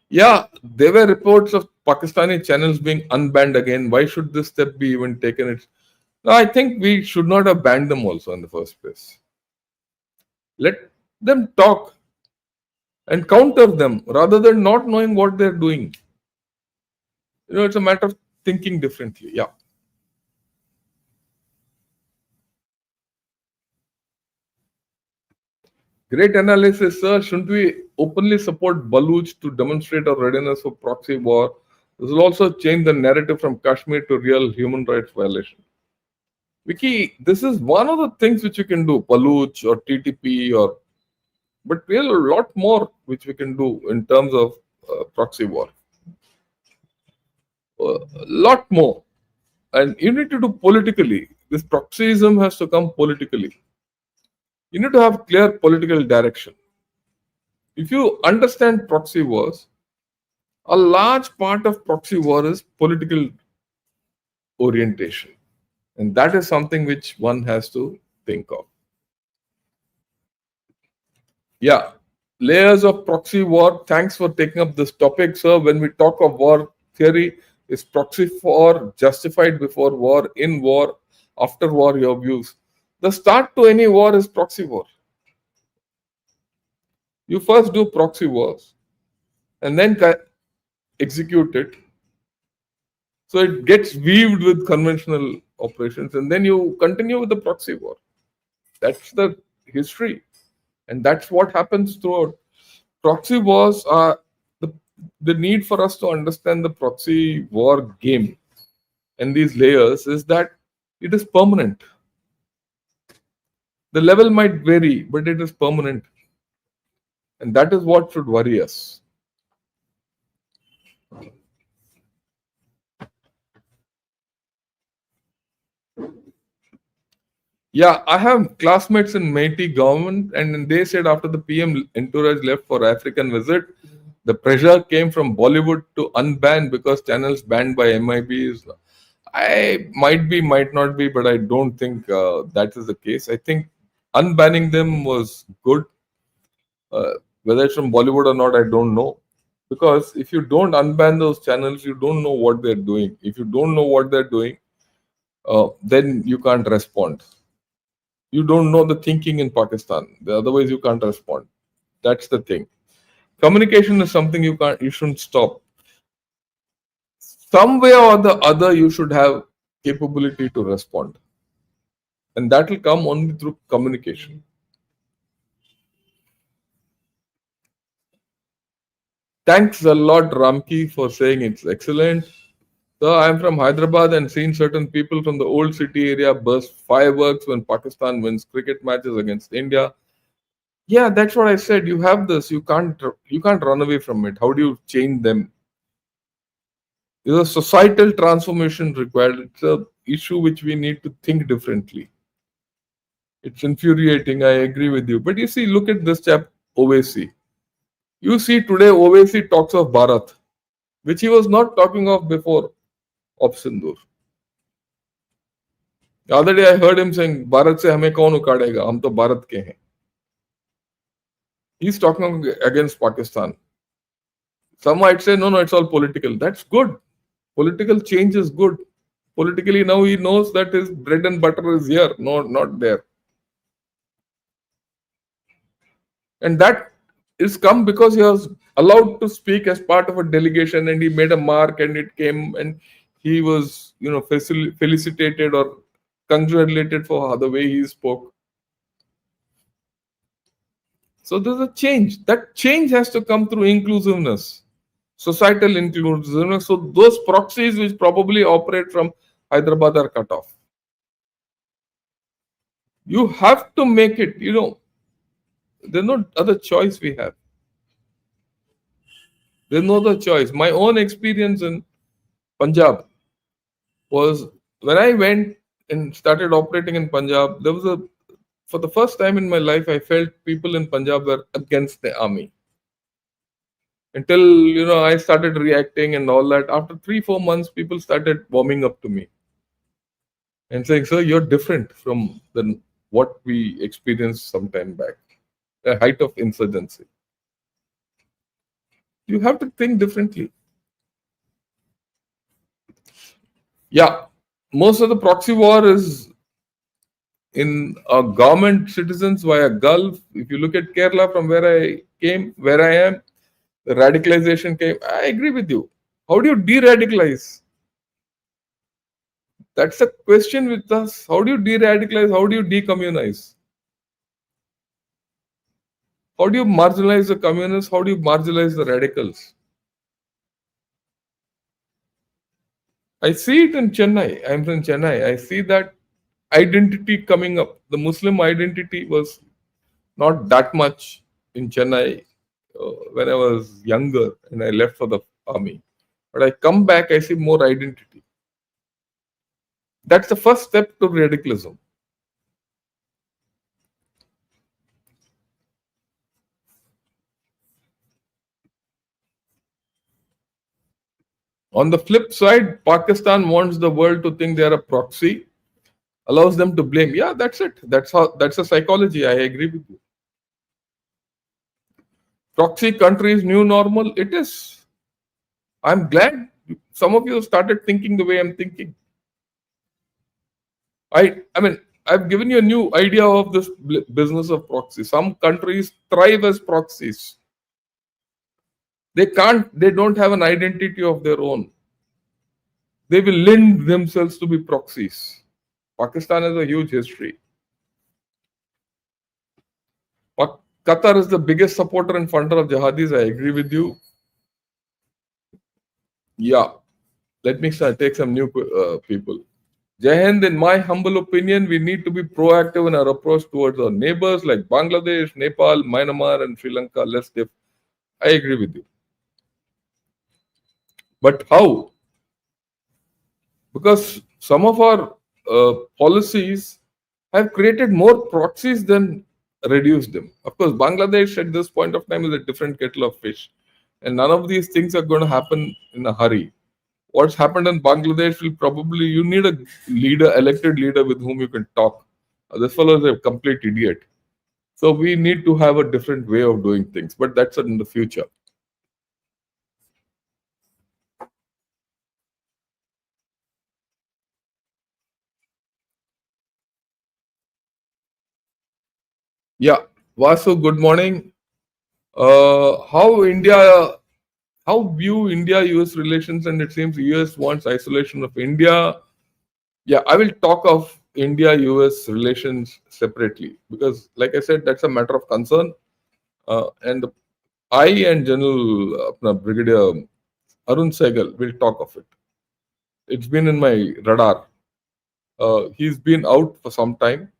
Yeah, there were reports of Pakistani channels being unbanned again. Why should this step be even taken? No, I think we should not have banned them also in the first place. Let them talk and counter them rather than not knowing what they're doing. It's a matter of thinking differently. Yeah. Great analysis, sir. Shouldn't we openly support Baluch to demonstrate our readiness for proxy war? This will also change the narrative from Kashmir to real human rights violation. Vicky, this is one of the things which you can do, Baluch or TTP, but we have a lot more which we can do in terms of proxy war. A lot more. And you need to do politically. This proxyism has to come politically. You need to have clear political direction. If you understand proxy wars, a large part of proxy war is political orientation. And that is something which one has to think of. Yeah, layers of proxy war. Thanks for taking up this topic, sir. When we talk of war theory, is proxy war justified before war, in war, after war? Your views. The start to any war is proxy war. You first do proxy wars and then execute it. So it gets weaved with conventional operations, and then you continue with the proxy war. That's the history, and that's what happens throughout. Proxy wars are the need for us to understand the proxy war game and these layers is that it is permanent. The level might vary, but it is permanent, and that is what should worry us. Yeah, I have classmates in Metis government, and they said after the PM entourage left for African visit, the pressure came from Bollywood to unban because channels banned by MIBs. I might be, might not be, but I don't think that is the case. I think unbanning them was good. Whether it's from Bollywood or not, I don't know. Because if you don't unban those channels, you don't know what they're doing. If you don't know what they're doing, then you can't respond. You don't know the thinking in Pakistan. Otherwise, you can't respond. That's the thing. Communication is something you shouldn't stop. Some way or the other, you should have capability to respond, and that will come only through communication. Thanks a lot, Ramki, for saying it's excellent. So I'm from Hyderabad and seen certain people from the old city area burst fireworks when Pakistan wins cricket matches against India. Yeah, that's what I said. You have this. You can't run away from it. How do you change them? There's a societal transformation required. It's a issue which we need to think differently. It's infuriating. I agree with you. But you see, look at this chap, Owaisi. You see, today Owaisi talks of Bharat, which he was not talking of before of Sindur. The other day I heard him saying, Bharat se hame kaun ukadega? Hum to Bharat ke hain. He's talking against Pakistan. Some might say, no, it's all political. That's good. Political change is good. Politically, now he knows that his bread and butter is here, not there. And that is come because he was allowed to speak as part of a delegation and he made a mark and it came and he was, felicitated or congratulated for the way he spoke. So there's a change. That change has to come through inclusiveness, societal inclusiveness. So those proxies which probably operate from Hyderabad are cut off. You have to make it, there's no other choice we have. There's no other choice. My own experience in Punjab was when I went and started operating in Punjab, for the first time in my life, I felt people in Punjab were against the army. Until, I started reacting and all that. After 3-4 months, people started warming up to me and saying, sir, you're different from what we experienced some time back, the height of insurgency. You have to think differently. Yeah, most of the proxy war is in government citizens via Gulf. If you look at Kerala from where I am, the radicalization came. I agree with you. How do you de-radicalize? That's the question with us. How do you de-radicalize? How do you decommunize? How do you marginalize the communists? How do you marginalize the radicals? I see it in Chennai. I'm from Chennai. I see that identity coming up. The Muslim identity was not that much in Chennai when I was younger and I left for the army. But I come back, I see more identity. That's the first step to radicalism. On the flip side, Pakistan wants the world to think they are a proxy, allows them to blame. Yeah, that's it. That's a psychology. I agree with you. Proxy countries new normal. It is. I'm glad some of you started thinking the way I'm thinking. I mean, I've given you a new idea of this business of proxy. Some countries thrive as proxies. They don't have an identity of their own. They will lend themselves to be proxies. Pakistan has a huge history. Qatar is the biggest supporter and funder of jihadis. I agree with you. Yeah. Let me take some new people. Jai Hind, in my humble opinion, we need to be proactive in our approach towards our neighbors like Bangladesh, Nepal, Myanmar, and Sri Lanka. I agree with you. But how? Because some of our policies have created more proxies than reduced them. Of course, Bangladesh at this point of time is a different kettle of fish. And none of these things are going to happen in a hurry. What's happened in Bangladesh will probably, you need a leader, elected leader with whom you can talk. This fellow is a complete idiot. So we need to have a different way of doing things, but that's in the future. Yeah, Vasu, good morning. How view India-US relations, and it seems US wants isolation of India. Yeah, I will talk of India-US relations separately because, like I said, that's a matter of concern. And I and General Brigadier Arun Sehgal will talk of it. It's been in my radar. He's been out for some time.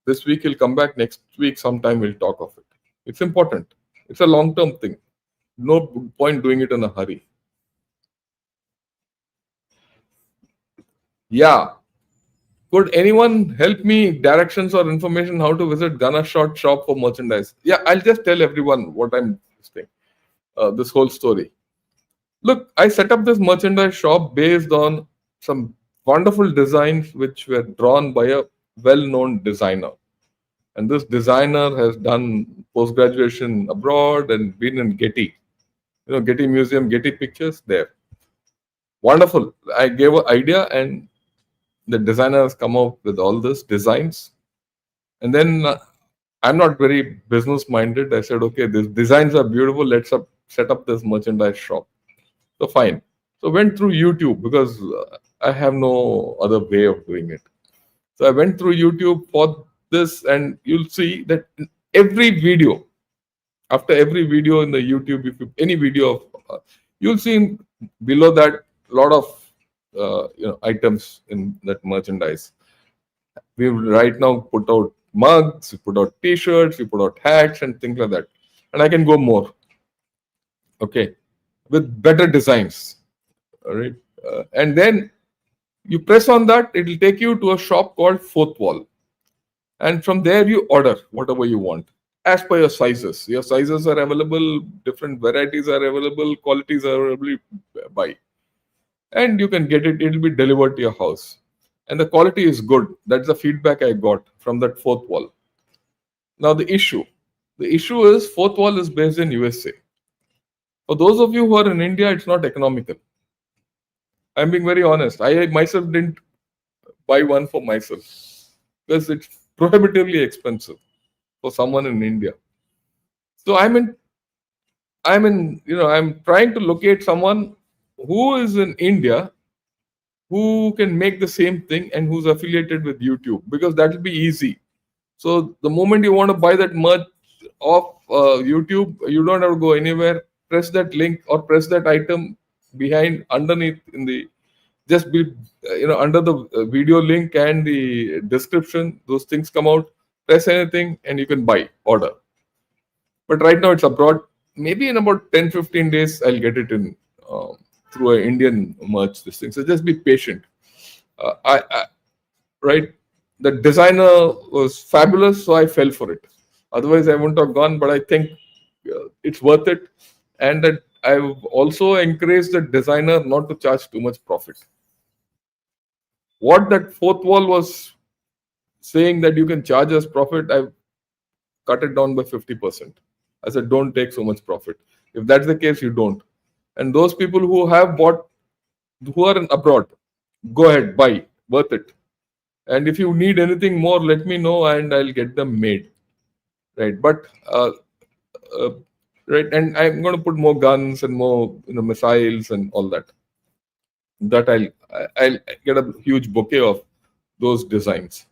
This week he'll come back. Next week, sometime we'll talk of it. It's important. It's a long-term thing. No point doing it in a hurry. Yeah. Could anyone help me directions or information how to visit Ghana Short shop for merchandise? Yeah, I'll just tell everyone what I'm saying. This whole story. Look, I set up this merchandise shop based on some wonderful designs which were drawn by a well-known designer. And this designer has done post-graduation abroad and been in Getty. Getty Museum, Getty Pictures there. Wonderful. I gave an idea and the designer has come up with all these designs. And then I'm not very business minded. I said, okay, these designs are beautiful. Let's set up this merchandise shop. So fine. So went through YouTube because I have no other way of doing it. So I went through YouTube for this, and you'll see that in every video, after every video in the YouTube, if you, any video of, you'll see below that a lot of items in that merchandise. We right now put out mugs, we put out T-shirts, we put out hats and things like that, and I can go more. Okay, with better designs. All right, and then you press on that, it will take you to a shop called Fourth Wall. And from there, you order whatever you want as per your sizes. Your sizes are available, different varieties are available, qualities are available by. And you can get it, it will be delivered to your house. And the quality is good. That's the feedback I got from that Fourth Wall. Now, the issue is Fourth Wall is based in USA. For those of you who are in India, it's not economical. I'm being very honest. I myself didn't buy one for myself because it's prohibitively expensive for someone in India. So I'm trying to locate someone who is in India who can make the same thing and who's affiliated with YouTube because that will be easy. So the moment you want to buy that merch off YouTube, you don't have to go anywhere. Press that link or press that item behind underneath in the just be under the video link and the description. Those things come out. Press anything and you can buy order. But right now it's abroad. Maybe in about 10-15 days I'll get it in through an Indian merch. This thing. So just be patient. Right. The designer was fabulous, so I fell for it. Otherwise, I wouldn't have gone. But I think it's worth it, and that I've also encouraged the designer not to charge too much profit. What that Fourth Wall was saying that you can charge us profit, I've cut it down by 50%. I said, don't take so much profit. If that's the case, you don't. And those people who have bought, who are abroad, go ahead, buy, worth it. And if you need anything more, let me know and I'll get them made. Right. But uh, right, and I'm going to put more guns and more missiles and all that. That I'll get a huge bouquet of those designs.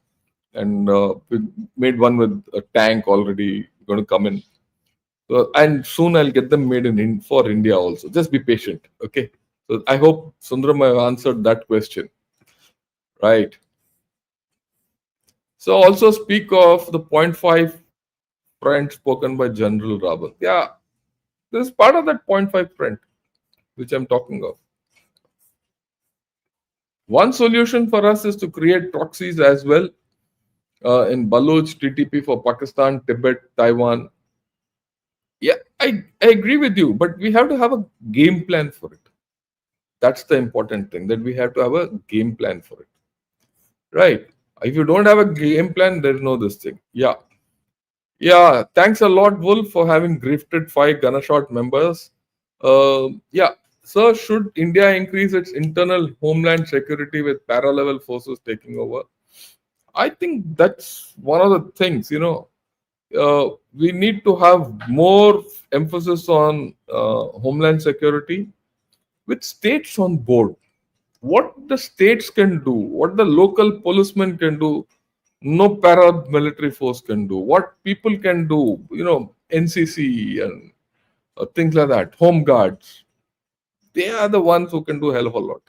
And we made one with a tank already going to come in. So, and soon I'll get them made for India also. Just be patient, okay? So I hope Sundaram have answered that question, right? So also speak of the point 0.5 front spoken by General Rawat. Yeah, this is part of that 0.5 front which I'm talking of. One solution for us is to create proxies as well in Baloch, TTP for Pakistan, Tibet, Taiwan. Yeah, I agree with you, but we have to have a game plan for it. That's the important thing, that we have to have a game plan for it. Right. If you don't have a game plan, there's no this thing. Yeah. Yeah. Thanks a lot, Wolf, for having grifted 5 Gunnershot members. Yeah. Sir, should India increase its internal homeland security with parallel forces taking over? I think that's one of the things, we need to have more emphasis on homeland security with states on board. What the states can do, what the local policemen can do, no paramilitary force can do. What people can do, NCC and things like that, home guards, they are the ones who can do a hell of a lot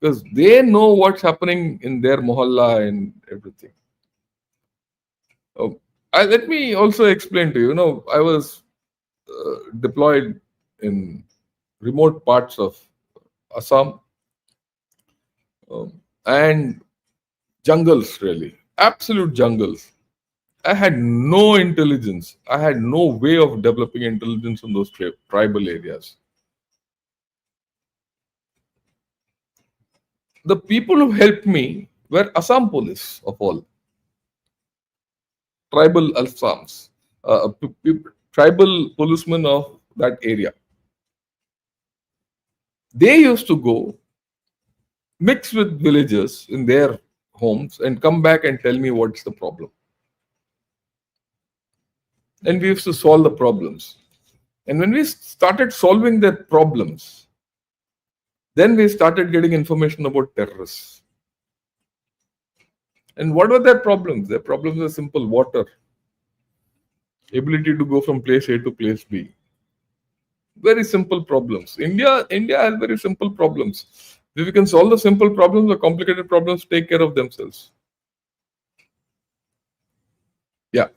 because they know what's happening in their mohalla and everything. Let me also explain to you. I was deployed in remote parts of Assam and jungles, really, absolute jungles. I had no intelligence. I had no way of developing intelligence in those tribal areas. The people who helped me were Assam police, of all. Tribal Assams, tribal policemen of that area. They used to go mix with villagers in their homes and come back and tell me what's the problem. And we used to solve the problems. And when we started solving their problems, then we started getting information about terrorists. And what were their problems? Their problems were simple: water, ability to go from place A to place B. Very simple problems. India has very simple problems. If we can solve the simple problems, the complicated problems take care of themselves. Yeah,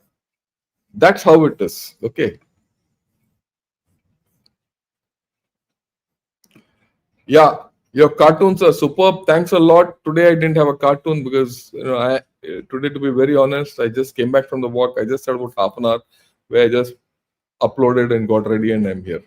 that's how it is. Okay. Yeah, your cartoons are superb. Thanks a lot. Today I didn't have a cartoon because today, to be very honest, I just came back from the walk. I just had about half an hour where I just uploaded and got ready, and I'm here.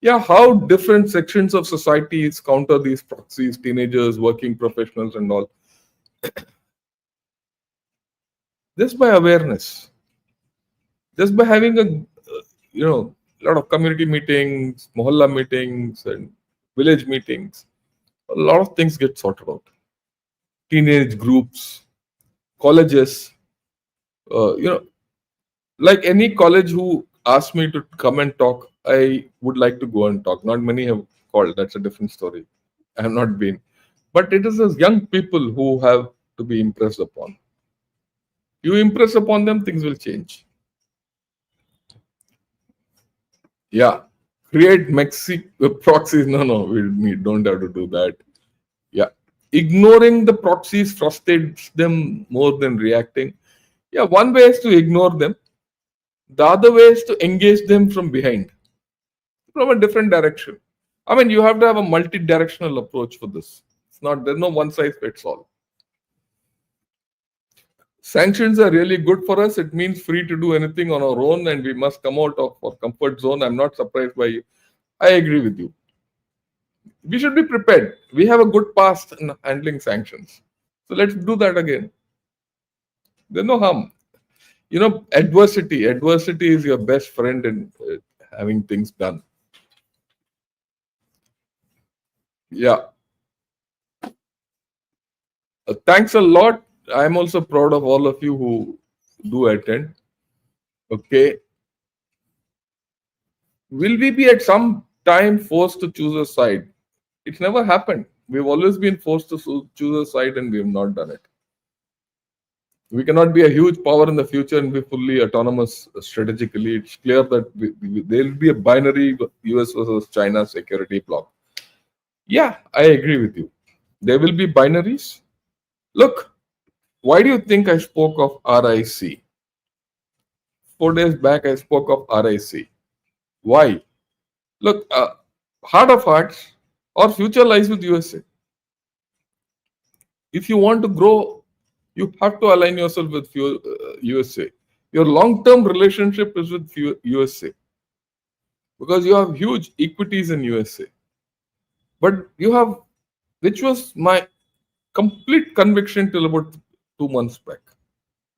Yeah, how different sections of societies counter these proxies, teenagers, working professionals, and all. Just by awareness, just by having lot of community meetings, mohalla meetings, and village meetings, a lot of things get sorted out. Teenage groups, colleges, like any college who asked me to come and talk, I would like to go and talk. Not many have called. That's a different story. I have not been. But it is those young people who have to be impressed upon. You impress upon them, things will change. Yeah. Create proxies. No, we don't have to do that. Yeah. Ignoring the proxies frustrates them more than reacting. Yeah, one way is to ignore them. The other way is to engage them from behind, from a different direction. I mean, you have to have a multi-directional approach for this. There's no one size fits all. Sanctions are really good for us. It means free to do anything on our own and we must come out of our comfort zone. I'm not surprised by you. I agree with you. We should be prepared. We have a good past in handling sanctions. So let's do that again. There's no harm. Adversity is your best friend in having things done. Yeah. Thanks a lot. I'm also proud of all of you who do attend. Okay. Will we be at some time forced to choose a side? It's never happened. We've always been forced to choose a side and we have not done it. We cannot be a huge power in the future and be fully autonomous strategically. It's clear that there will be a binary US versus China security bloc. Yeah, I agree with you. There will be binaries. Look, why do you think I spoke of RIC? 4 days back, I spoke of RIC. Why? Look, heart of hearts, our future lies with USA. If you want to grow, you have to align yourself with USA. Your long-term relationship is with USA because you have huge equities in USA. But you have, which was my complete conviction till about 2 months back.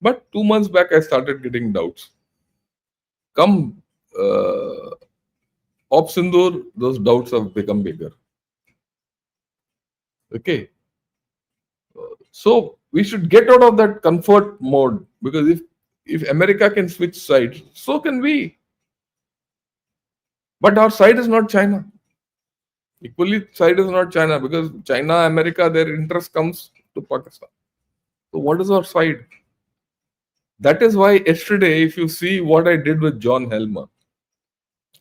But 2 months back, I started getting doubts. Come Op Sindoor, those doubts have become bigger. Okay. So we should get out of that comfort mode because if America can switch sides, so can we. But our side is not China. Equally, side is not China because China, America, their interest comes to Pakistan. So what is our side? That is why yesterday, if you see what I did with John Helmer,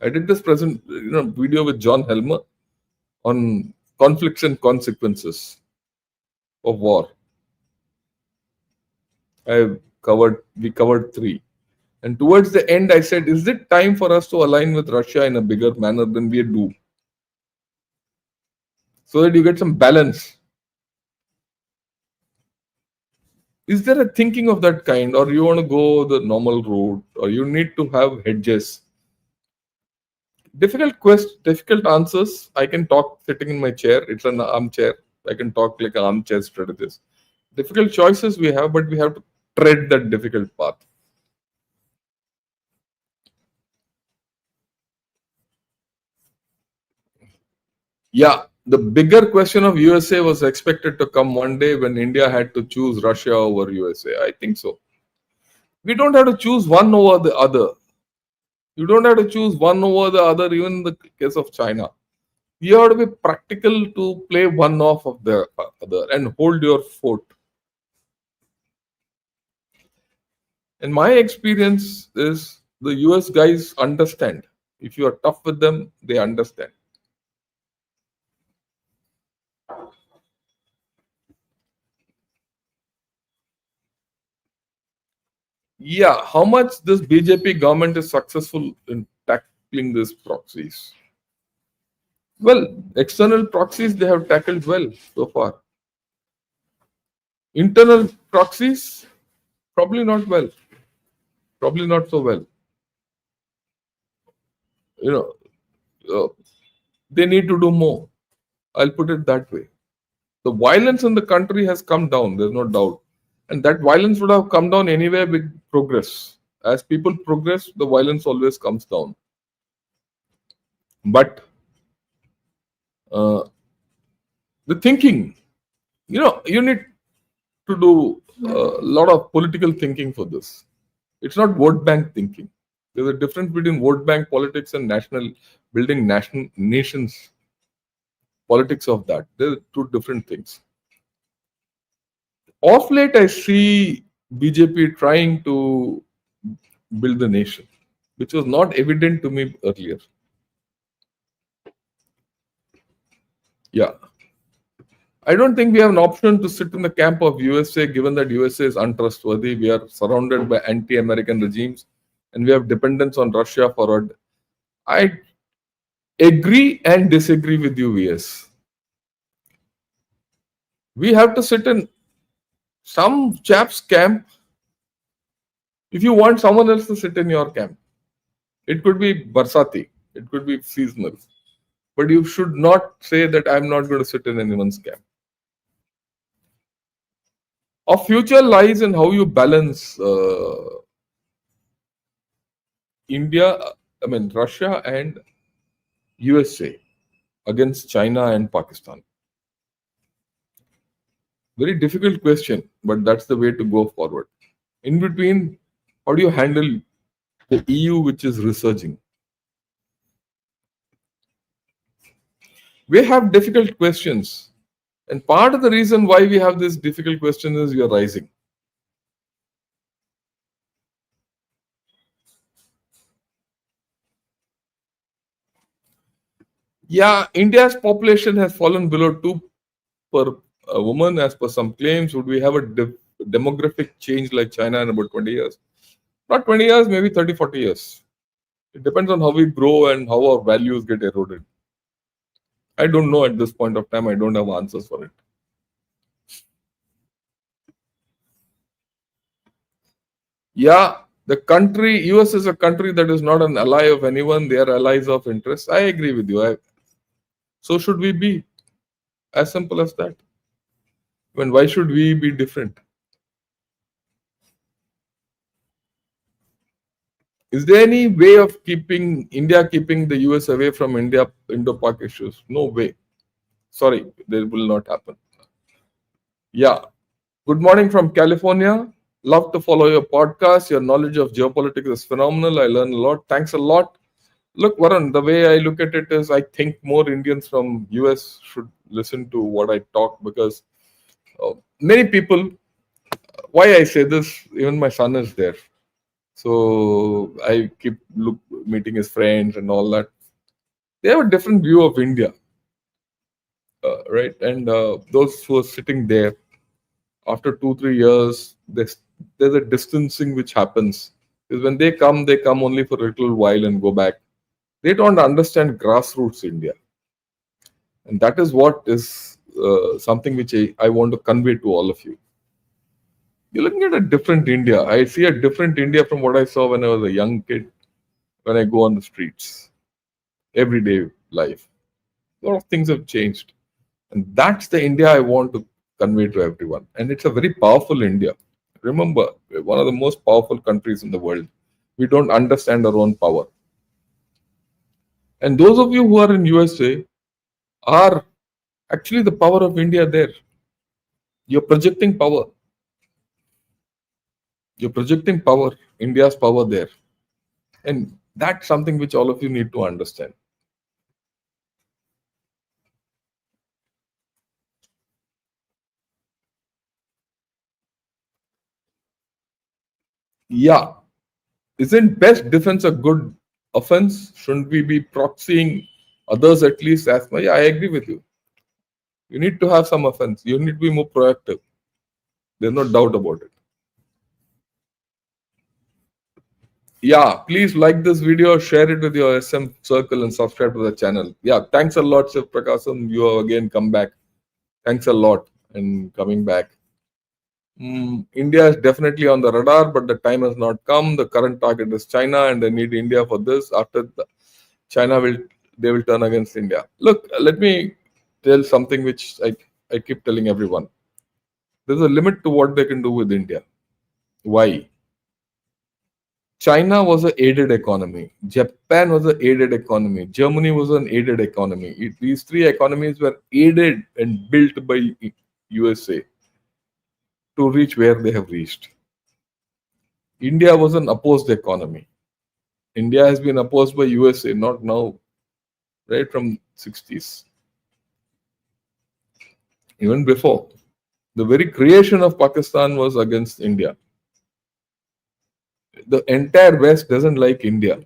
I did this video with John Helmer on conflicts and consequences of war. We covered 3. And towards the end, I said, is it time for us to align with Russia in a bigger manner than we do? So that you get some balance. Is there a thinking of that kind, or you want to go the normal route, or you need to have hedges? Difficult answers. I can talk sitting in my chair. It's an armchair. I can talk like an armchair strategist. Difficult choices we have, but we have to tread that difficult path. Yeah, the bigger question of USA was expected to come one day when India had to choose Russia over USA. I think so. We don't have to choose one over the other. You don't have to choose one over the other, even in the case of China. You have to be practical to play one off of the other and hold your fort. And my experience is the US guys understand. If you are tough with them, they understand. Yeah, how much this BJP government is successful in tackling these proxies? Well, external proxies they have tackled well so far. Internal proxies, probably not well. Probably not so well. You know, they need to do more. I'll put it that way. The violence in the country has come down, there's no doubt. And that violence would have come down anyway with progress. As people progress, the violence always comes down. But the thinking, you need to do a lot of political thinking for this. It's not vote bank thinking. There's a difference between vote bank politics and building national nations politics of that. They're 2 different things. Of late, I see BJP trying to build the nation, which was not evident to me earlier. Yeah. I don't think we have an option to sit in the camp of USA, given that USA is untrustworthy. We are surrounded by anti-American regimes, and we have dependence on Russia for. I agree and disagree with you, VS. We have to sit in some chap's camp if you want someone else to sit in your camp. It could be Barsati, it could be seasonal. But you should not say that I'm not going to sit in anyone's camp. Our future lies in how you balance India, Russia and USA against China and Pakistan. Very difficult question, but that's the way to go forward. In between, how do you handle the EU, which is resurging? We have difficult questions. And part of the reason why we have this difficult question is we are rising. Yeah, India's population has fallen below 2 per woman as per some claims. Would we have a demographic change like China in about 20 years? Not 20 years, maybe 30, 40 years. It depends on how we grow and how our values get eroded. I don't know at this point of time. I don't have answers for it. Yeah, the country, US is a country that is not an ally of anyone. They are allies of interest. I agree with you. So should we be. As simple as that. Why should we be different? Is there any way of keeping the US away from Indo-Pak issues? No way. Sorry, that will not happen. Yeah. Good morning from California. Love to follow your podcast. Your knowledge of geopolitics is phenomenal. I learn a lot. Thanks a lot. Look, Varun, the way I look at it is I think more Indians from US should listen to what I talk because many people, why I say this, even my son is there. So I keep meeting his friends and all that. They have a different view of India, right? And those who are sitting there, after 2-3 years, there's a distancing which happens. Because when they come only for a little while and go back. They don't understand grassroots India. And that is what is something which I want to convey to all of you. You're looking at a different India. I see a different India from what I saw when I was a young kid, when I go on the streets, everyday life. A lot of things have changed. And that's the India I want to convey to everyone. And it's a very powerful India. Remember, we're one of the most powerful countries in the world. We don't understand our own power. And those of you who are in USA are actually the power of India there. You're projecting power. You're projecting power, India's power there. And that's something which all of you need to understand. Yeah. Isn't best defense a good offense? Shouldn't we be proxying others at least as much? Yeah, I agree with you. You need to have some offense. You need to be more proactive. There's no doubt about it. Yeah, please like this video, share it with your SM circle and subscribe to the channel. Yeah, thanks a lot, Shiv Prakasam. You have again come back. Thanks a lot and coming back. India is definitely on the radar, but the time has not come. The current target is China, and they need India for this. After China they will turn against India. Look, let me tell something which I keep telling everyone. There's a limit to what they can do with India. Why? China was an aided economy. Japan was an aided economy. Germany was an aided economy. These three economies were aided and built by USA to reach where they have reached. India was an opposed economy. India has been opposed by USA, not now, right from 60s. Even before. The very creation of Pakistan was against India. The entire West doesn't like India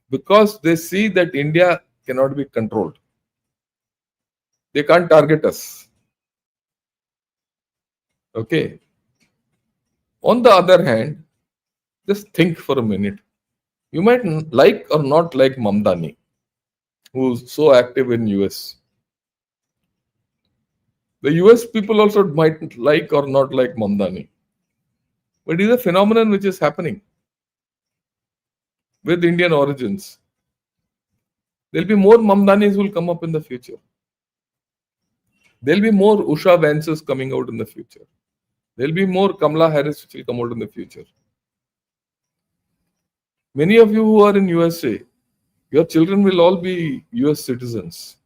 because they see that India cannot be controlled. They can't target us. Okay. On the other hand, just think for a minute. You might like or not like Mamdani, who's so active in US. The US people also might like or not like Mamdani. But it is a phenomenon which is happening with Indian origins. There'll be more Mamdanis who will come up in the future. There'll be more Usha Vances coming out in the future. There'll be more Kamala Harris which will come out in the future. Many of you who are in USA, your children will all be US citizens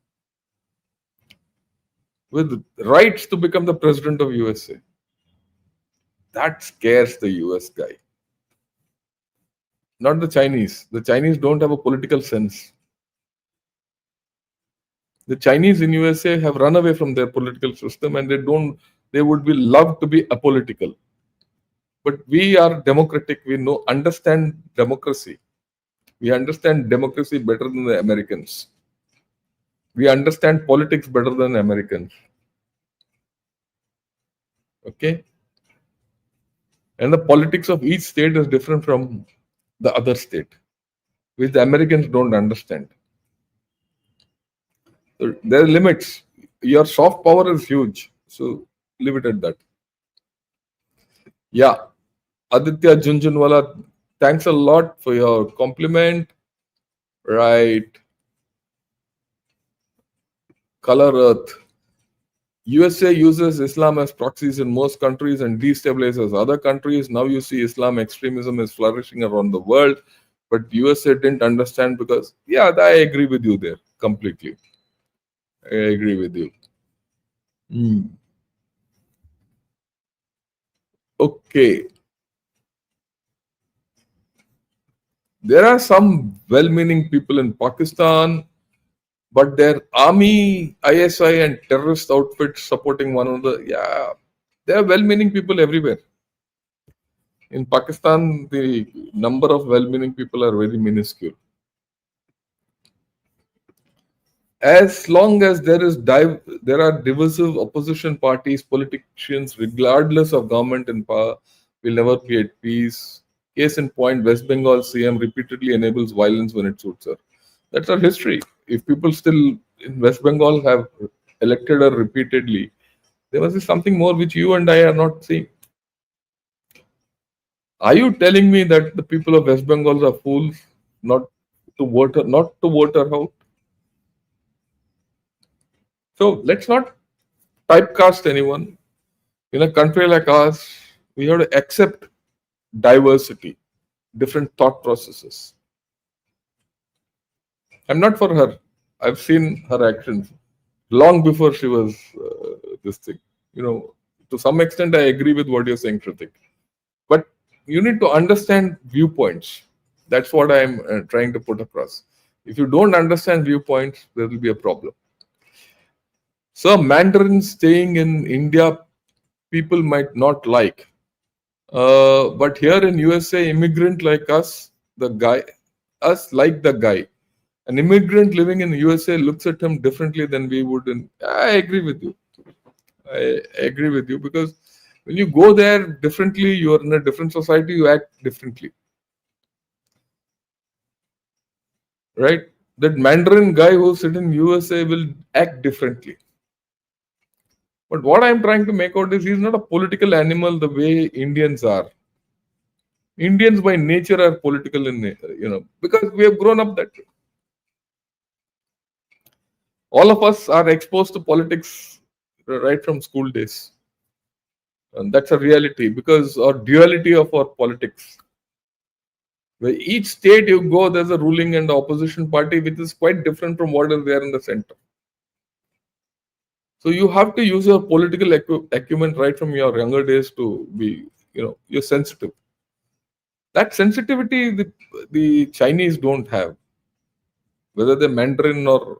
with rights to become the president of USA. That scares the US guy. Not the Chinese. The Chinese don't have a political sense. The Chinese in USA have run away from their political system and they would be loved to be apolitical. But we are democratic. We understand democracy. We understand democracy better than the Americans. We understand politics better than Americans. Okay? And the politics of each state is different from the other state, which the Americans don't understand. So there are limits. Your soft power is huge. So leave it at that. Yeah. Aditya Junjunwala, thanks a lot for your compliment. Right. Color Earth. USA uses Islam as proxies in most countries and destabilizes other countries. Now you see Islam extremism is flourishing around the world. But USA didn't understand because, yeah, I agree with you there completely. I agree with you. Okay. There are some well-meaning people in Pakistan, but their army, ISI, and terrorist outfits supporting one another. Yeah, there are well-meaning people everywhere. In Pakistan, the number of well-meaning people are very minuscule. As long as there are divisive opposition parties, politicians, regardless of government in power, will never be at peace. Case in point, West Bengal CM repeatedly enables violence when it suits her. That's our history. If people still in West Bengal have elected her repeatedly, there must be something more which you and I are not seeing. Are you telling me that the people of West Bengal are fools not to vote her out? So let's not typecast anyone. In a country like ours, we have to accept diversity, different thought processes. I'm not for her. I've seen her actions long before she was this thing. To some extent, I agree with what you're saying, Kritik. But you need to understand viewpoints. That's what I'm trying to put across. If you don't understand viewpoints, there will be a problem. So Mandarin staying in India, people might not like. But here in USA, immigrant like us like the guy. An immigrant living in USA looks at him differently than we would. I agree with you. I agree with you because when you go there differently, you are in a different society, you act differently. Right? That Mandarin guy who sits in USA will act differently. But what I'm trying to make out is he's not a political animal the way Indians are. Indians by nature are political because we have grown up that way. All of us are exposed to politics right from school days. And that's a reality because our duality of our politics. Where each state you go, there's a ruling and opposition party which is quite different from what is there in the center. So you have to use your political acumen right from your younger days to be, you're sensitive. That sensitivity the Chinese don't have, whether they're Mandarin or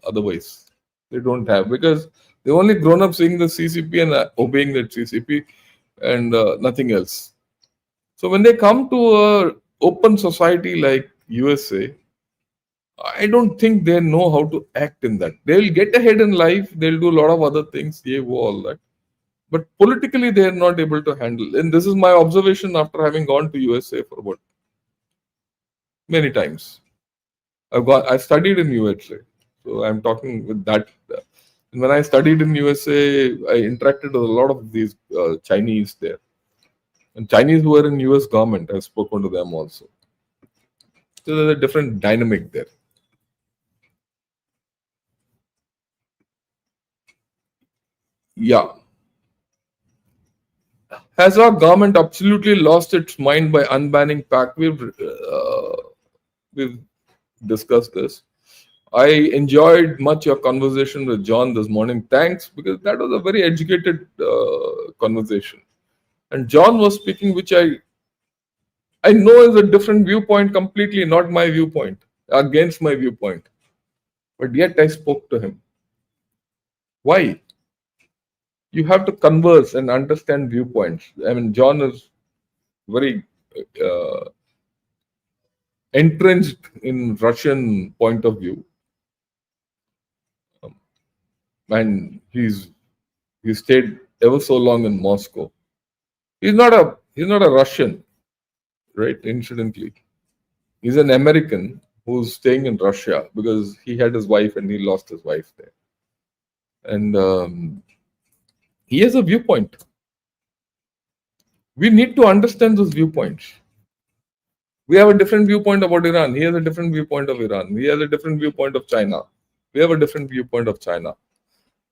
otherwise. They don't have because they've only grown up seeing the CCP and obeying that CCP and nothing else. So when they come to a open society like USA, I don't think they know how to act in that. They'll get ahead in life. They'll do a lot of other things. All that. But politically, they are not able to handle. And this is my observation after having gone to USA for many times. I studied in USA. So I'm talking with that. And when I studied in USA, I interacted with a lot of these Chinese there. And Chinese who are in US government, I've spoken to them also. So there's a different dynamic there. Yeah. Has our government absolutely lost its mind by unbanning pack? We've discussed this. I enjoyed much your conversation with John this morning. Thanks, because that was a very educated conversation. And John was speaking, which I know is a different viewpoint completely, not my viewpoint, against my viewpoint. But yet I spoke to him. Why? You have to converse and understand viewpoints. I mean, John is very uh, entrenched in Russian point of view, and he stayed ever so long in Moscow. He's not a Russian, right? Incidentally, he's an American who's staying in Russia because he had his wife and he lost his wife there, and he has a viewpoint. We need to understand those viewpoints. We have a different viewpoint about Iran. He has a different viewpoint of Iran. He has a different viewpoint of China. We have a different viewpoint of China.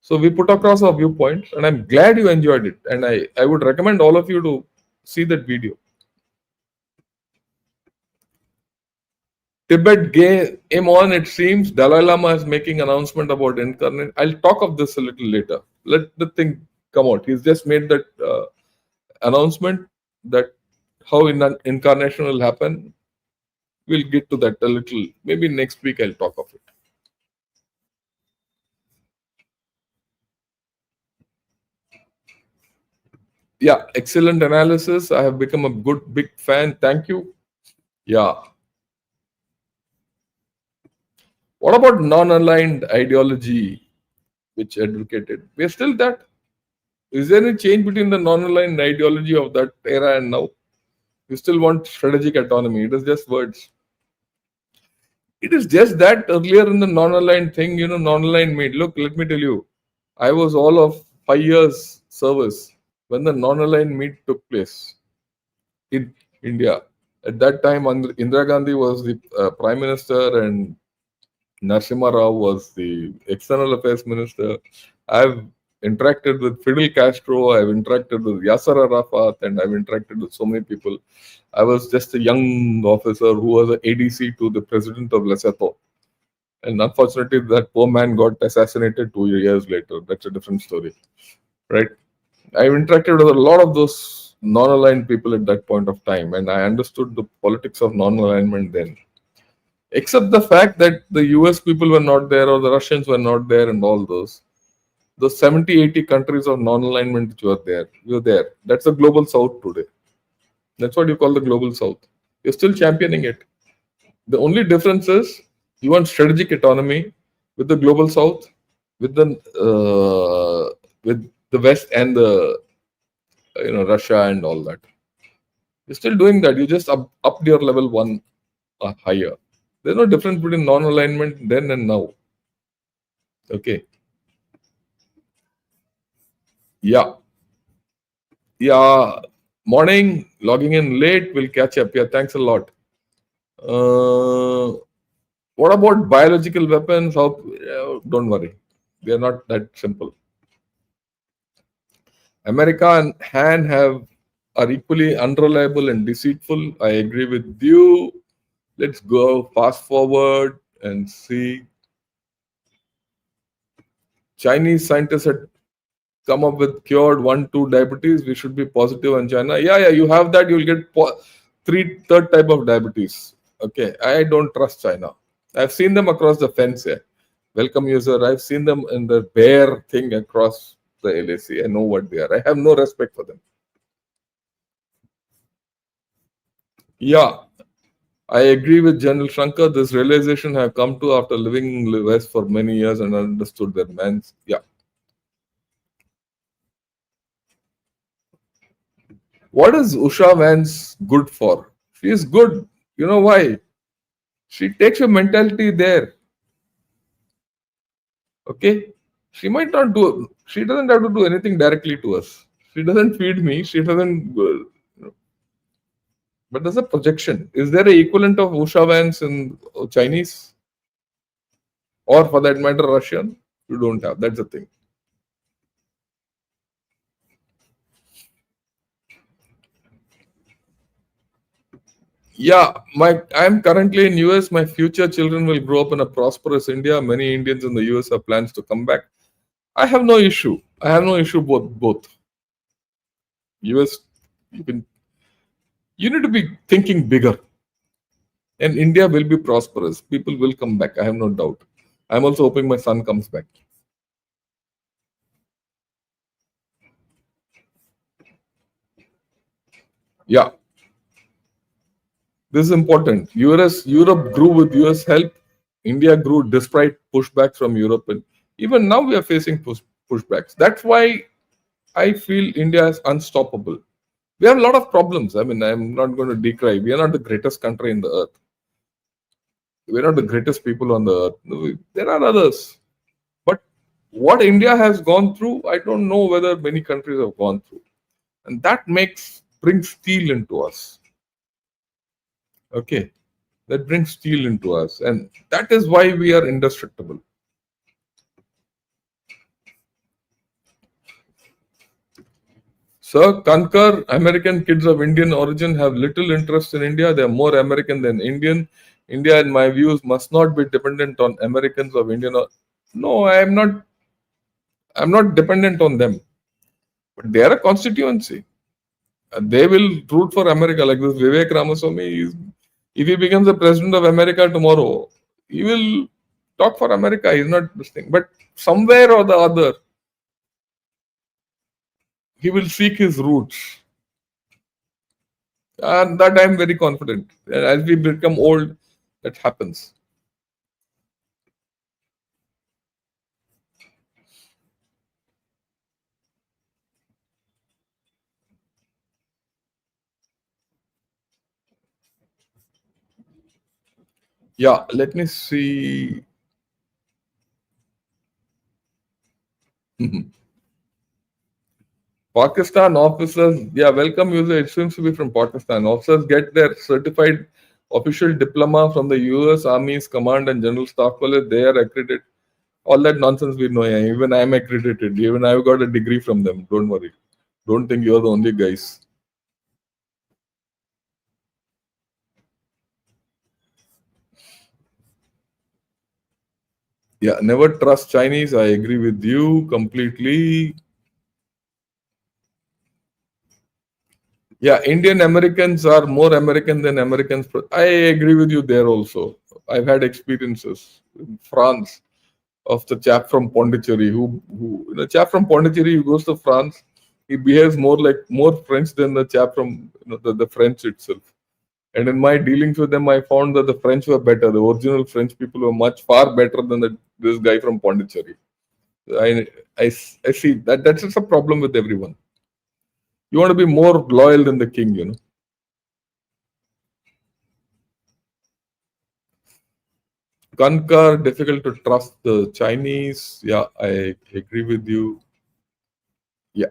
So we put across our viewpoints, and I'm glad you enjoyed it. And I would recommend all of you to see that video. Tibet game on, it seems. Dalai Lama is making announcement about incarnate. I'll talk of this a little later. Let the thing come out. He's just made that announcement that how incarnation will happen. We'll get to that a little. Maybe next week I'll talk of it. Yeah, excellent analysis. I have become a good big fan. Thank you. Yeah. What about non-aligned ideology, which advocated? We're still that. Is there any change between the non-aligned ideology of that era and now? You still want strategic autonomy. It is just words. It is just that earlier in the non-aligned thing, non-aligned made. Look, let me tell you, I was all of 5 years service when the non-aligned meet took place in India. At that time, Indira Gandhi was the prime minister and Narasimha Rao was the external affairs minister. I've interacted with Fidel Castro, I've interacted with Yasser Arafat, and I've interacted with so many people. I was just a young officer who was an ADC to the president of Lesotho. And unfortunately, that poor man got assassinated 2 years later. That's a different story, right? I've interacted with a lot of those non-aligned people at that point of time, and I understood the politics of non-alignment then. Except the fact that the US people were not there or the Russians were not there and all those 70, 80 countries of non-alignment which were there, you're there. That's the global south today. That's what you call the global south. You're still championing it. The only difference is you want strategic autonomy with the global south, with the West and the Russia and all that. You're still doing that. You just upped your level one higher. There's no difference between non-alignment then and now. Okay. Yeah. Yeah. Morning. Logging in late. We'll catch up. Yeah. Thanks a lot. What about biological weapons? Don't worry. They're not that simple. America and Han are equally unreliable and deceitful. I agree with you. Let's go fast forward and see. Chinese scientists had come up with cured 1-2 diabetes. We should be positive on China. Yeah, you have that. You'll get third type of diabetes. Okay, I don't trust China. I've seen them across the fence here. Welcome user. I've seen them in the bear thing across the LAC. I know what they are. I have no respect for them. Yeah, I agree with General Shankar. This realization I have come to after living in the West for many years and understood their man's. Yeah. What is Usha Vance good for? She is good. You know why? She takes your mentality there. Okay? She might not do, she doesn't have to do anything directly to us. She doesn't feed me. She doesn't, but there's a projection. Is there an equivalent of Usha Vance in Chinese? Or for that matter, Russian? You don't have. That's the thing. Yeah, I'm currently in US. My future children will grow up in a prosperous India. Many Indians in the US have plans to come back. I have no issue. I have no issue both. US, you can you need to be thinking bigger, and India will be prosperous. People will come back. I have no doubt. I'm also hoping my son comes back. Yeah, this is important. Europe grew with US help. India grew despite pushbacks from Europe, and even now we are facing pushbacks. That's why I feel India is unstoppable. We have a lot of problems. I mean, I'm not going to decry. We are not the greatest country in the earth. We're not the greatest people on the earth. No, there are others. But what India has gone through, I don't know whether many countries have gone through. And that brings steel into us. Okay. That brings steel into us. And that is why we are indestructible. Sir, concur, American kids of Indian origin have little interest in India. They are more American than Indian. India, in my views, must not be dependent on Americans of Indian. No, I'm not dependent on them. But they are a constituency. They will root for America like this. Vivek Ramaswamy, if he becomes the president of America tomorrow, he will talk for America. He's not this thing. But somewhere or the other, he will seek his roots. And that I'm very confident. As we become old, that happens. Yeah, let me see. Pakistan officers, yeah, welcome user. It seems to be from Pakistan. Officers get their certified official diploma from the US Army's Command and General Staff College. They are accredited. All that nonsense we know. Yeah. Even I am accredited. Even I've got a degree from them. Don't worry. Don't think you're the only guys. Yeah, never trust Chinese. I agree with you completely. Yeah, Indian Americans are more American than Americans. I agree with you there also. I've had experiences in France of the chap from Pondicherry who the chap from Pondicherry who goes to France, he behaves more French than the chap from the French itself. And in my dealings with them, I found that the French were better. The original French people were much far better than this guy from Pondicherry. I see that's just a problem with everyone. You want to be more loyal than the king. Concur, difficult to trust the Chinese. Yeah, I agree with you. Yeah.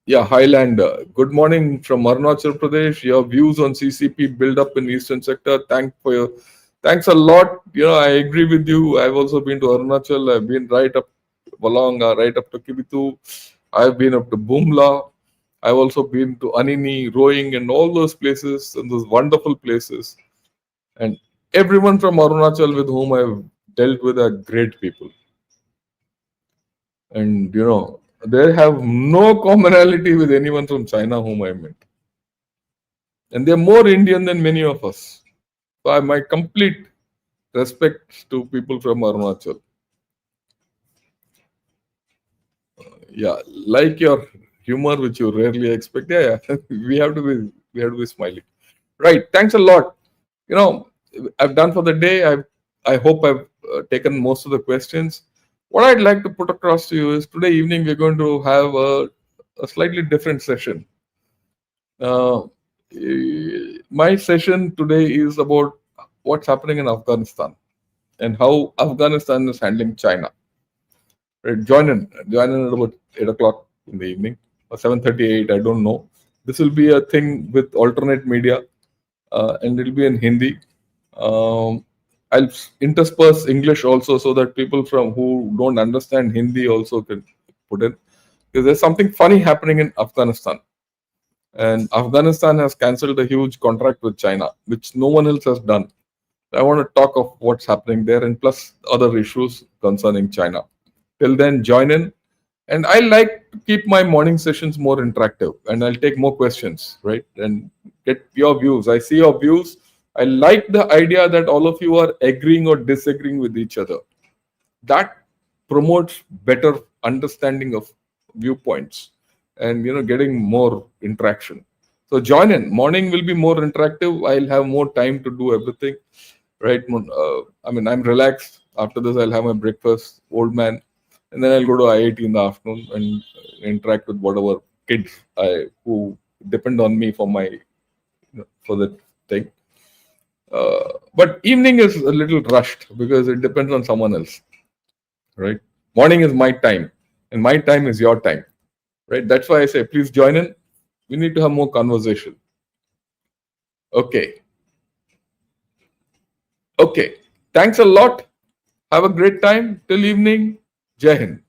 Yeah, Highlander. Good morning from Arunachal Pradesh. Your views on CCP build up in eastern sector. Thanks a lot. I agree with you. I've also been to Arunachal. I've been right up to Kibitu. I've been up to Bumla. I've also been to Anini, Rowing, and all those places and those wonderful places. And everyone from Arunachal with whom I've dealt with are great people. And they have no commonality with anyone from China whom I met. And they're more Indian than many of us. So I have my complete respect to people from Arunachal. Yeah, like your humor, which you rarely expect. Yeah, yeah. we have to be smiling. Right. Thanks a lot. I've done for the day. I hope I've taken most of the questions. What I'd like to put across to you is today evening we're going to have a slightly different session. Uh, my session today is about what's happening in Afghanistan and how Afghanistan is handling China. Right, join in at about 8 o'clock in the evening or 7:38. I don't know. This will be a thing with alternate media, and it'll be in Hindi. I'll intersperse English also so that people from who don't understand Hindi also can put in because there's something funny happening in Afghanistan. And Afghanistan has cancelled a huge contract with China, which no one else has done. I want to talk of what's happening there and plus other issues concerning China. Till then, join in. And I like to keep my morning sessions more interactive, and I'll take more questions, right? And get your views. I see your views. I like the idea that all of you are agreeing or disagreeing with each other. That promotes better understanding of viewpoints and getting more interaction. So join in. Morning will be more interactive. I'll have more time to do everything, right? I mean, I'm relaxed. After this, I'll have my breakfast, old man, and then I'll go to IIT in the afternoon and interact with whatever kids who depend on me for my for that thing. But evening is a little rushed because it depends on someone else, right? Morning is my time, and my time is your time, right? That's why I say, please join in. We need to have more conversation. Okay. Okay. Thanks a lot. Have a great time till evening. Jai Hind.